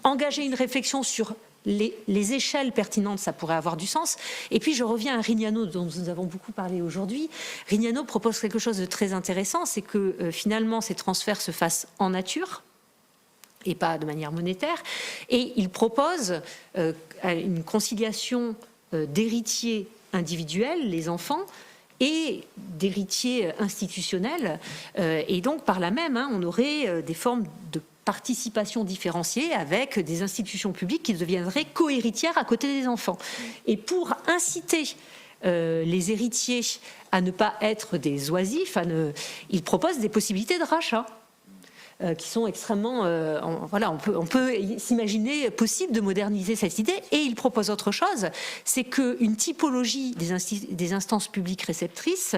engager une réflexion sur les échelles pertinentes, ça pourrait avoir du sens. Et puis je reviens à Rignano, dont nous avons beaucoup parlé aujourd'hui. Rignano propose quelque chose de très intéressant, c'est que finalement ces transferts se fassent en nature et pas de manière monétaire. Et il propose une conciliation d'héritiers individuels, les enfants, et d'héritiers institutionnels. Et donc par là même, on aurait des formes de participation différenciée avec des institutions publiques qui deviendraient co-héritières à côté des enfants. Et pour inciter les héritiers à ne pas être des oisifs, ils proposent des possibilités de rachat qui sont extrêmement... on peut s'imaginer possible de moderniser cette idée. Et ils proposent autre chose, c'est qu'une typologie des instances publiques réceptrices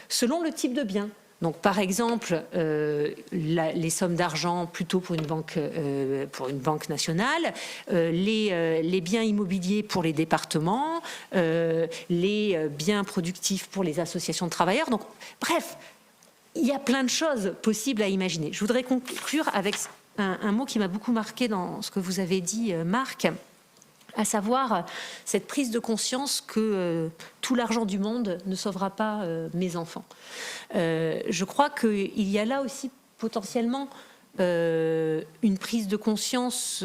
selon le type de bien. Donc, par exemple, les sommes d'argent plutôt pour une banque nationale, les biens immobiliers pour les départements, les biens productifs pour les associations de travailleurs. Donc, bref, il y a plein de choses possibles à imaginer. Je voudrais conclure avec un mot qui m'a beaucoup marqué dans ce que vous avez dit, Marc, à savoir cette prise de conscience que tout l'argent du monde ne sauvera pas mes enfants. Je crois qu'il y a là aussi potentiellement une prise de conscience,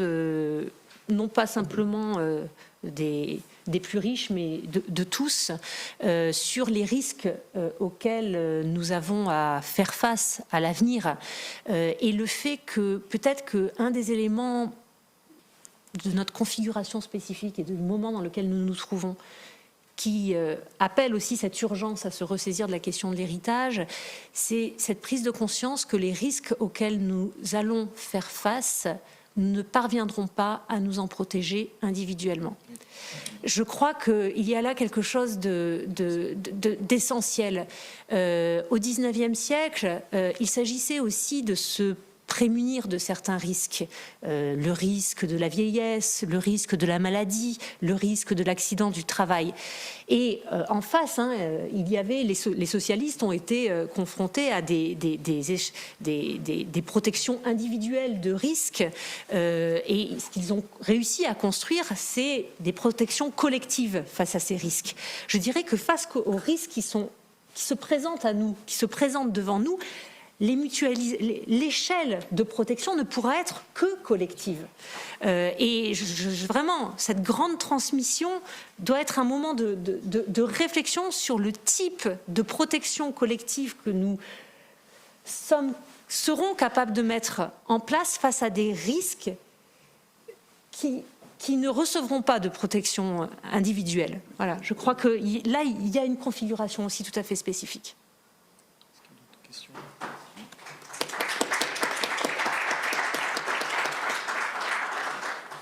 non pas simplement des plus riches, mais de tous, sur les risques auxquels nous avons à faire face à l'avenir. Et le fait que peut-être qu'un des éléments de notre configuration spécifique et du moment dans lequel nous nous trouvons, qui appelle aussi cette urgence à se ressaisir de la question de l'héritage, c'est cette prise de conscience que les risques auxquels nous allons faire face ne parviendront pas à nous en protéger individuellement. Je crois qu'il y a là quelque chose d'essentiel. Au XIXe siècle, il s'agissait aussi de se prémunir de certains risques, le risque de la vieillesse, le risque de la maladie, le risque de l'accident du travail. Et en face, il y avait les socialistes ont été confrontés à des protections individuelles de risques, et ce qu'ils ont réussi à construire, c'est des protections collectives face à ces risques. Je dirais que face aux risques qui se présentent à nous, qui se présentent devant nous, l'échelle de protection ne pourra être que collective. Et vraiment, cette grande transmission doit être un moment de réflexion sur le type de protection collective que nous serons capables de mettre en place face à des risques qui ne recevront pas de protection individuelle. Voilà, je crois que là, il y a une configuration aussi tout à fait spécifique. Est-ce qu'il y a d'autres questions ?